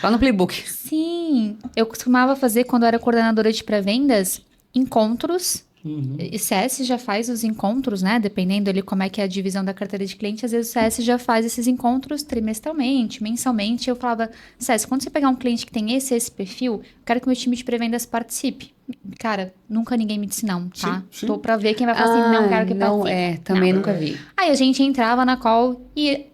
Lá no playbook. Sim. Eu costumava fazer, quando eu era coordenadora de pré-vendas, encontros. E CS já faz os encontros, né? Dependendo ali como é que é a divisão da carteira de cliente, às vezes o CS já faz esses encontros trimestralmente, mensalmente. Eu falava, CS, quando você pegar um cliente que tem esse perfil, eu quero que o meu time de pré-vendas participe. Cara, nunca ninguém me disse não, tá? Sim. Tô pra ver quem vai falar assim, não quero que participe. Também nunca vi. Aí a gente entrava na call e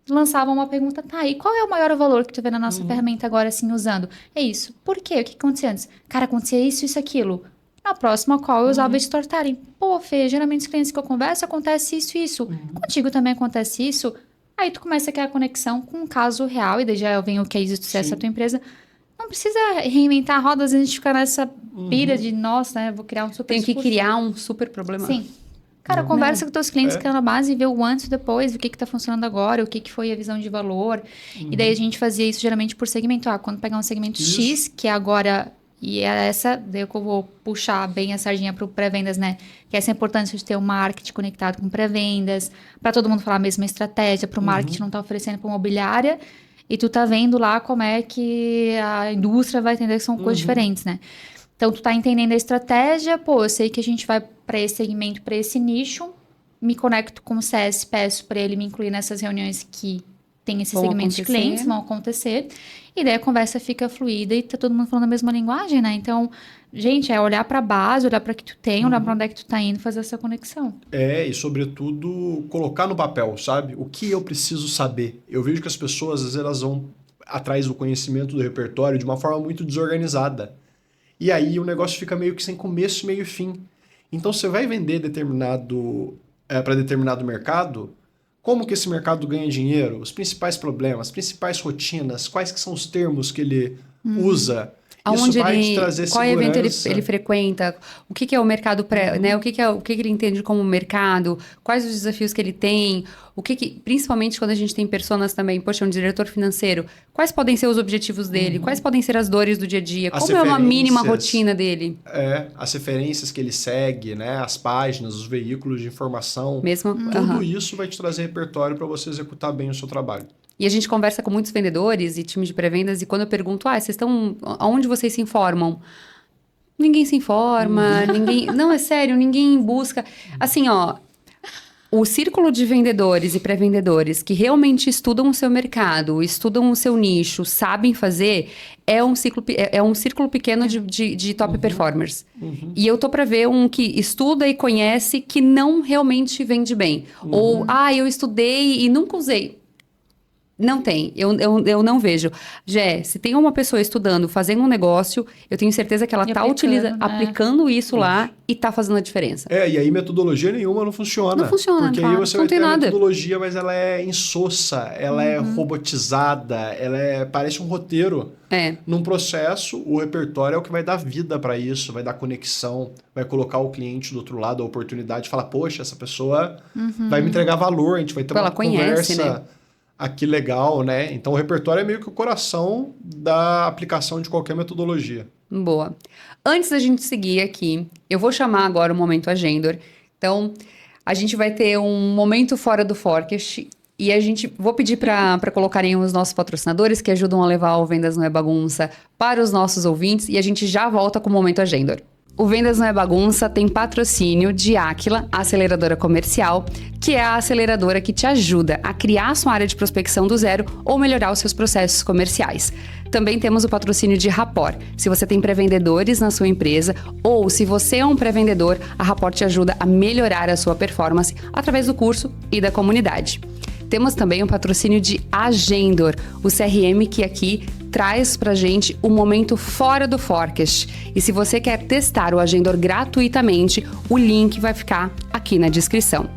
lançava uma pergunta, tá, e qual é o maior valor que tu vê na nossa ferramenta agora, assim, usando? É isso. Por quê? O que acontecia antes? Cara, acontecia isso, aquilo. Na próxima call, eu usava esse storytelling. Pô, Fê, geralmente os clientes que eu converso, acontece isso e isso. Contigo também acontece isso. Aí tu começa a criar conexão com um caso real, e daí já vem o case de sucesso da tua empresa. Não precisa reinventar a roda, às vezes a gente fica nessa pira de, nossa, né, vou criar um super Tem que discurso. criar um super problema. Sim. Cara, conversa com teus clientes que é na base e vê o antes e depois, o que tá funcionando agora, o que foi a visão de valor. E daí a gente fazia isso geralmente por segmento. Quando pegar um segmento X, que é agora... E é essa, daí que eu vou puxar bem a sardinha para o pré-vendas, né? Que é essa importância de ter um marketing conectado com pré-vendas, para todo mundo falar a mesma estratégia, para o marketing não estar oferecendo para imobiliária, e tu tá vendo lá como é que a indústria vai entender que são coisas diferentes, né? Então, tu tá entendendo a estratégia, pô, eu sei que a gente vai para esse segmento, para esse nicho, me conecto com o CS, peço para ele me incluir nessas reuniões que tem esse segmento de clientes, vão acontecer, e daí a conversa fica fluida e tá todo mundo falando a mesma linguagem, né? Então, gente, é olhar pra base, olhar pra que tu tem, olhar pra onde é que tu tá indo, fazer essa conexão. E sobretudo, colocar no papel, sabe? O que eu preciso saber. Eu vejo que as pessoas, às vezes, elas vão atrás do conhecimento do repertório de uma forma muito desorganizada. E aí o negócio fica meio que sem começo, meio e fim. Então, você vai vender para determinado mercado. Como que esse mercado ganha dinheiro? Os principais problemas, as principais rotinas, quais que são os termos que ele usa? Aonde Isso vai te trazer qual segurança. evento ele frequenta? O que é o mercado né? O que ele entende como mercado? Quais os desafios que ele tem? Principalmente quando a gente tem personas também, poxa, um diretor financeiro, quais podem ser os objetivos dele? Quais podem ser as dores do dia a dia? Como é uma mínima rotina dele? As referências que ele segue, né? As páginas, os veículos de informação. Tudo isso vai te trazer repertório para você executar bem o seu trabalho. E a gente conversa com muitos vendedores e times de pré-vendas, e quando eu pergunto, vocês estão... Aonde vocês se informam? Ninguém se informa, ninguém... Não, é sério, ninguém busca... Assim, o círculo de vendedores e pré-vendedores que realmente estudam o seu mercado, estudam o seu nicho, sabem fazer, é um círculo pequeno de top performers. E eu tô para ver um que estuda e conhece que não realmente vende bem. Ou, eu estudei e nunca usei. Não tem, eu não vejo. Jé, se tem uma pessoa estudando, fazendo um negócio, eu tenho certeza que ela está aplicando isso lá e está fazendo a diferença. E aí metodologia nenhuma não funciona. Não funciona, porque aí você vai ter nada. a metodologia, mas ela é insossa, ela é robotizada, parece um roteiro. Num processo, o repertório é o que vai dar vida para isso, vai dar conexão, vai colocar o cliente do outro lado, a oportunidade de falar, poxa, essa pessoa vai me entregar valor, a gente vai ter uma conversa... Né? Aqui legal, né? Então, o repertório é meio que o coração da aplicação de qualquer metodologia. Boa. Antes da gente seguir aqui, eu vou chamar agora o Momento Agendor. Então, a gente vai ter um momento fora do forecast e vou pedir para colocarem os nossos patrocinadores que ajudam a levar o Vendas Não é Bagunça para os nossos ouvintes e a gente já volta com o Momento Agendor. O Vendas Não é Bagunça tem patrocínio de Aquila, a aceleradora comercial, que é a aceleradora que te ajuda a criar a sua área de prospecção do zero ou melhorar os seus processos comerciais. Também temos o patrocínio de Rapport. Se você tem pré-vendedores na sua empresa ou se você é um pré-vendedor, a Rapport te ajuda a melhorar a sua performance através do curso e da comunidade. Temos também o patrocínio de Agendor, o CRM que aqui traz pra gente um momento fora do forecast. E se você quer testar o Agendor gratuitamente, o link vai ficar aqui na descrição.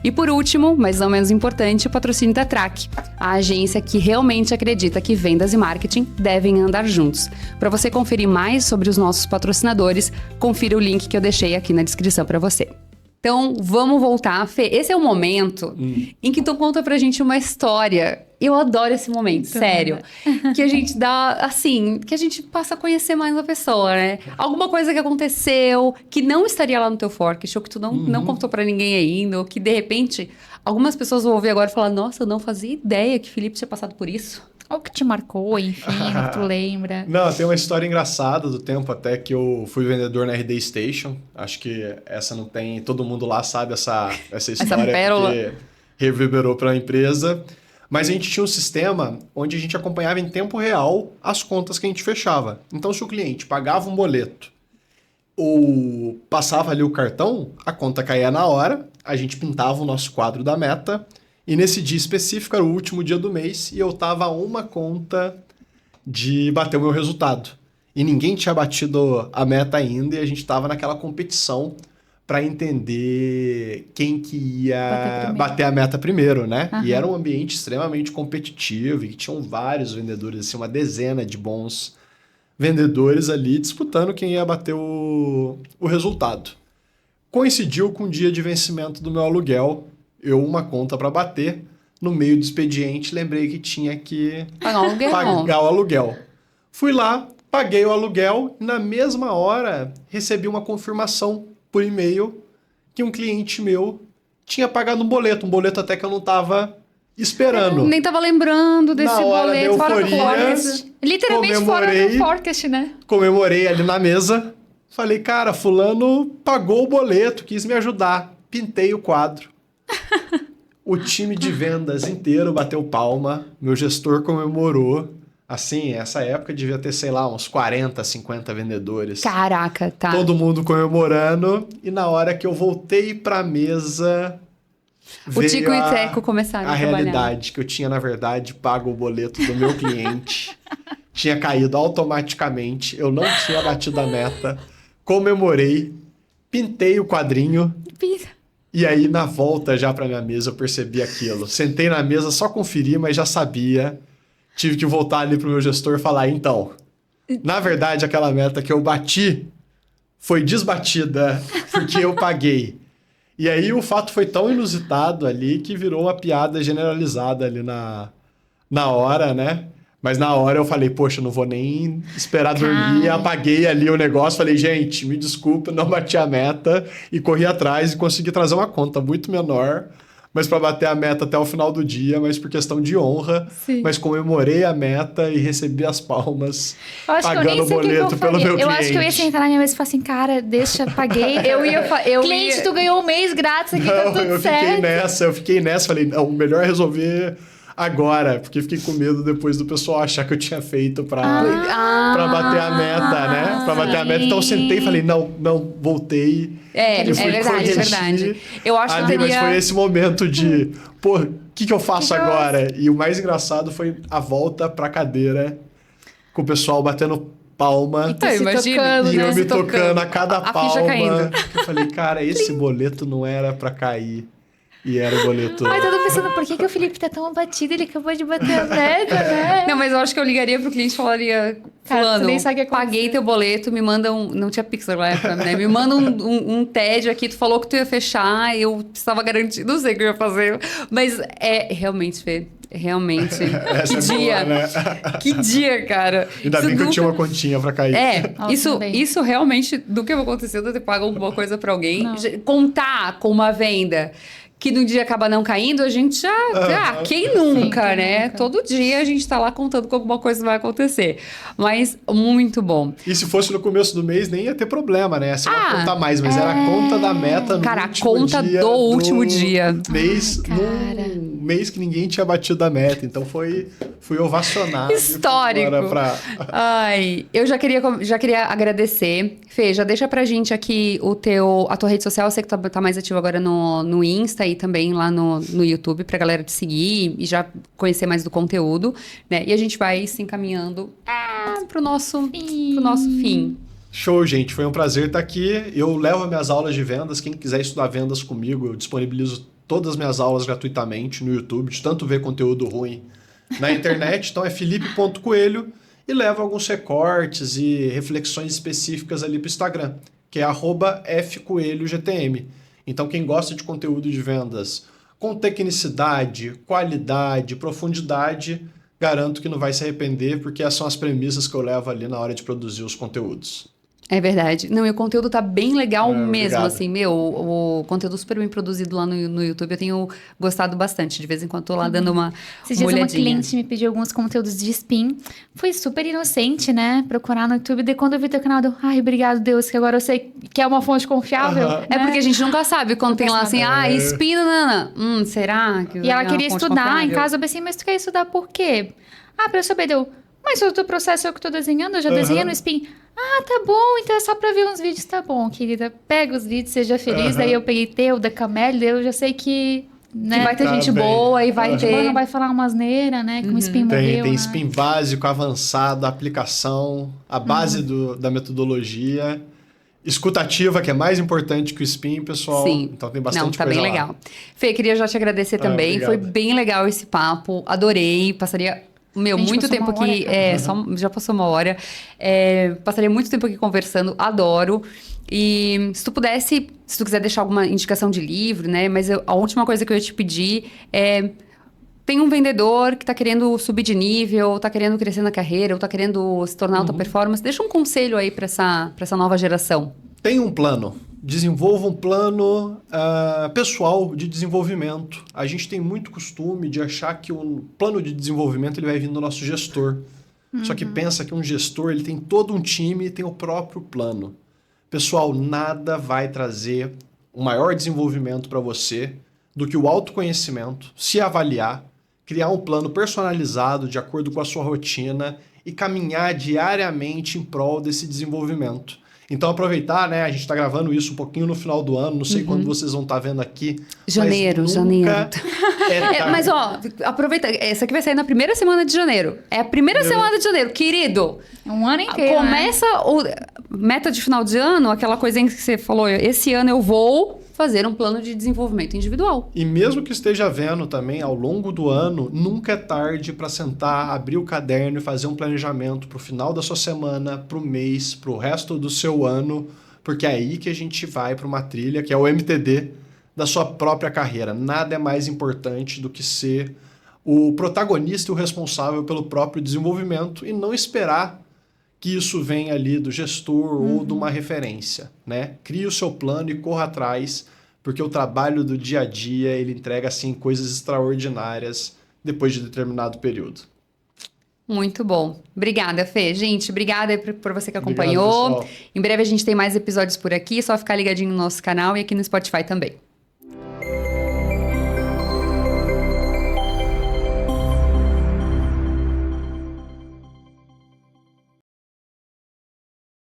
E por último, mas não menos importante, o patrocínio da Track, a agência que realmente acredita que vendas e marketing devem andar juntos. Para você conferir mais sobre os nossos patrocinadores, confira o link que eu deixei aqui na descrição para você. Então, vamos voltar. Fê, esse é o momento em que tu conta pra gente uma história. Eu adoro esse momento, sério. Que a gente dá, assim, que a gente passa a conhecer mais a pessoa, né? Alguma coisa que aconteceu, que não estaria lá no teu forecast, ou que tu não contou pra ninguém ainda, ou que, de repente, algumas pessoas vão ouvir agora e falar, nossa, eu não fazia ideia que o Felipe tinha passado por isso. Ou que te marcou, enfim, que tu lembra. Não, tem uma história engraçada do tempo até que eu fui vendedor na RD Station. Acho que essa não tem... Todo mundo lá sabe essa história. pérola. Porque reverberou para a empresa. Mas a gente tinha um sistema onde a gente acompanhava em tempo real as contas que a gente fechava. Então, se o cliente pagava um boleto ou passava ali o cartão, a conta caía na hora, a gente pintava o nosso quadro da meta. E nesse dia específico, era o último dia do mês, e eu tava a uma conta de bater o meu resultado. E ninguém tinha batido a meta ainda, e a gente tava naquela competição para entender quem que ia bater a meta primeiro, né? Uhum. E era um ambiente extremamente competitivo, e que tinham vários vendedores, assim, uma dezena de bons vendedores ali disputando quem ia bater o resultado. Coincidiu com o dia de vencimento do meu aluguel, eu uma conta para bater, no meio do expediente lembrei que tinha que pagar o aluguel. Fui lá, paguei o aluguel e na mesma hora recebi uma confirmação por e-mail que um cliente meu tinha pagado um boleto até que eu não estava esperando. Nem tava lembrando desse Na hora boleto. da euforia, Literalmente fora do forecast, né? Comemorei ali na mesa, falei, cara, fulano pagou o boleto, quis me ajudar, pintei o quadro. O time de vendas inteiro bateu palma, meu gestor comemorou. Assim, essa época devia ter, sei lá, uns 40, 50 vendedores. Caraca, tá. Todo mundo comemorando. E na hora que eu voltei pra mesa, O Tico e o Teco começaram a trabalhar. realidade que eu tinha, na verdade, pago o boleto do meu cliente. Tinha caído automaticamente. Eu não tinha batido a meta. Comemorei. Pintei o quadrinho. E aí, na volta já pra minha mesa, eu percebi aquilo. Sentei na mesa, só conferi, mas já sabia. Tive que voltar ali pro meu gestor e falar, então, na verdade, aquela meta que eu bati foi desbatida porque eu paguei. E aí, o fato foi tão inusitado ali que virou uma piada generalizada ali na hora, né? Mas na hora eu falei, poxa, não vou nem esperar dormir. Apaguei ali o negócio, falei, gente, me desculpa, não bati a meta. E corri atrás e consegui trazer uma conta muito menor, mas para bater a meta até o final do dia, mas por questão de honra. Sim. Mas comemorei a meta e recebi as palmas pagando o boleto pelo meu cliente. Eu acho que eu ia sentar na minha mesa e falar assim, cara, deixa, paguei. Cliente, tu ganhou um mês grátis aqui, tá tudo certo. Eu fiquei nessa, falei, não, o melhor é resolver agora, porque fiquei com medo depois do pessoal achar que eu tinha feito pra bater a meta, né? Pra bater a meta. Então eu sentei e falei, não, voltei. É verdade. Eu acho que mas foi esse momento de, pô, o que eu faço agora? E o mais engraçado foi a volta pra cadeira, com o pessoal batendo palma. Imagina. E eu me tocando a cada palma. Eu falei, cara, esse boleto não era pra cair. E era o boleto. Ai, tô pensando, por que o Felipe tá tão abatido? Ele acabou de bater a meta, né? Não, mas eu acho que eu ligaria pro cliente e falaria, fulano, paguei teu boleto, me manda um... Não tinha Pix naquela época, né? Me manda um TED aqui, tu falou que tu ia fechar, eu estava garantido, não sei o que eu ia fazer. Mas realmente, Fê, realmente. Essa que dia. Boa, né? Que dia, cara. Ainda bem que eu tinha uma continha pra cair. Isso realmente, do que aconteceu, de eu ter pago alguma coisa pra alguém. Contar com uma venda que no dia acaba não caindo, a gente já... quem nunca, sim, né? Nunca. Todo dia a gente tá lá contando que alguma coisa vai acontecer. Mas muito bom. E se fosse no começo do mês, nem ia ter problema, né? Assim, uma conta a mais, mas era a conta da meta no último dia. Cara, a conta do último dia. Mês, mês que ninguém tinha batido a meta. Então fui ovacionado. Histórico. Ai, eu já queria agradecer. Fê, já deixa pra gente aqui a tua rede social. Eu sei que tá mais ativo agora no Insta e também lá no YouTube pra galera te seguir e já conhecer mais do conteúdo, né? E a gente vai se encaminhando pro nosso fim. Show, gente. Foi um prazer estar aqui. Eu levo minhas aulas de vendas. Quem quiser estudar vendas comigo, eu disponibilizo todas as minhas aulas gratuitamente no YouTube, de tanto ver conteúdo ruim na internet. Então é felipe.coelho e levo alguns recortes e reflexões específicas ali para o Instagram, que é @fcoelhogtm. Então quem gosta de conteúdo de vendas com tecnicidade, qualidade, profundidade, garanto que não vai se arrepender, porque essas são as premissas que eu levo ali na hora de produzir os conteúdos. É verdade. Não, e o conteúdo tá bem legal mesmo, obrigado. assim, o conteúdo super bem produzido lá no YouTube, eu tenho gostado bastante. De vez em quando tô lá dando uma Esses dias uma olhadinha. cliente me pediu alguns conteúdos de spin. Foi super inocente, né? Procurar no YouTube. Daí quando eu vi teu canal, eu, ai, obrigado, Deus, que agora eu sei que é uma fonte confiável. Aham. É porque a gente nunca sabe quando tem lá assim, spin, nanana. Será que E ela é uma queria fonte estudar em confiável? casa. Eu pensei, mas tu quer estudar por quê? Pra eu saber, deu. Mas o teu processo é o que eu tô desenhando, eu já desenhei no spin. Tá bom, então é só pra ver uns vídeos, tá bom, querida. Pega os vídeos, seja feliz. Aí eu peguei teu, da Camélia, eu já sei que... Né? Que vai ter Tá gente bem. boa e vai ter... Não vai falar uma asneira, né? Que um spin morreu, Tem né? spin básico, avançado, aplicação, a base da metodologia, escutativa, que é mais importante que o spin, pessoal. Sim. Então tem bastante Não, tá coisa bem lá. legal. Fê, queria já te agradecer também. obrigado. Foi bem legal esse papo. Adorei. Passaria, Gente, muito passou tempo uma hora, aqui. cara. Já passou uma hora. Passaria muito tempo aqui conversando. Adoro. E se tu pudesse, se tu quiser deixar alguma indicação de livro, né? Mas a última coisa que eu ia te pedir é... Tem um vendedor que está querendo subir de nível, está querendo crescer na carreira, ou está querendo se tornar alta performance. Deixa um conselho aí para essa nova geração. Tem um plano. Desenvolva um plano pessoal de desenvolvimento. A gente tem muito costume de achar que o plano de desenvolvimento ele vai vir do nosso gestor. Só que pensa que um gestor ele tem todo um time e tem o próprio plano. Pessoal, nada vai trazer um maior desenvolvimento para você do que o autoconhecimento, se avaliar, criar um plano personalizado de acordo com a sua rotina e caminhar diariamente em prol desse desenvolvimento. Então aproveitar, né? A gente está gravando isso um pouquinho no final do ano, não sei quando vocês vão estar vendo aqui. Janeiro. Mas ó, aproveita, essa aqui vai sair na primeira semana de janeiro. É a primeira semana de janeiro, querido. Um ano inteiro, Começa o meta de final de ano, aquela coisinha que você falou, esse ano eu vou fazer um plano de desenvolvimento individual. E mesmo que esteja vendo também ao longo do ano, nunca é tarde para sentar, abrir o caderno e fazer um planejamento para o final da sua semana, para o mês, para o resto do seu ano, porque é aí que a gente vai para uma trilha, que é o MTD da sua própria carreira. Nada é mais importante do que ser o protagonista e o responsável pelo próprio desenvolvimento e não esperar que isso venha ali do gestor ou de uma referência, né? Crie o seu plano e corra atrás, porque o trabalho do dia a dia, ele entrega, assim, coisas extraordinárias depois de determinado período. Muito bom. Obrigada, Fê. Gente, obrigada por você que Obrigado, acompanhou. pessoal. Em breve a gente tem mais episódios por aqui, é só ficar ligadinho no nosso canal e aqui no Spotify também.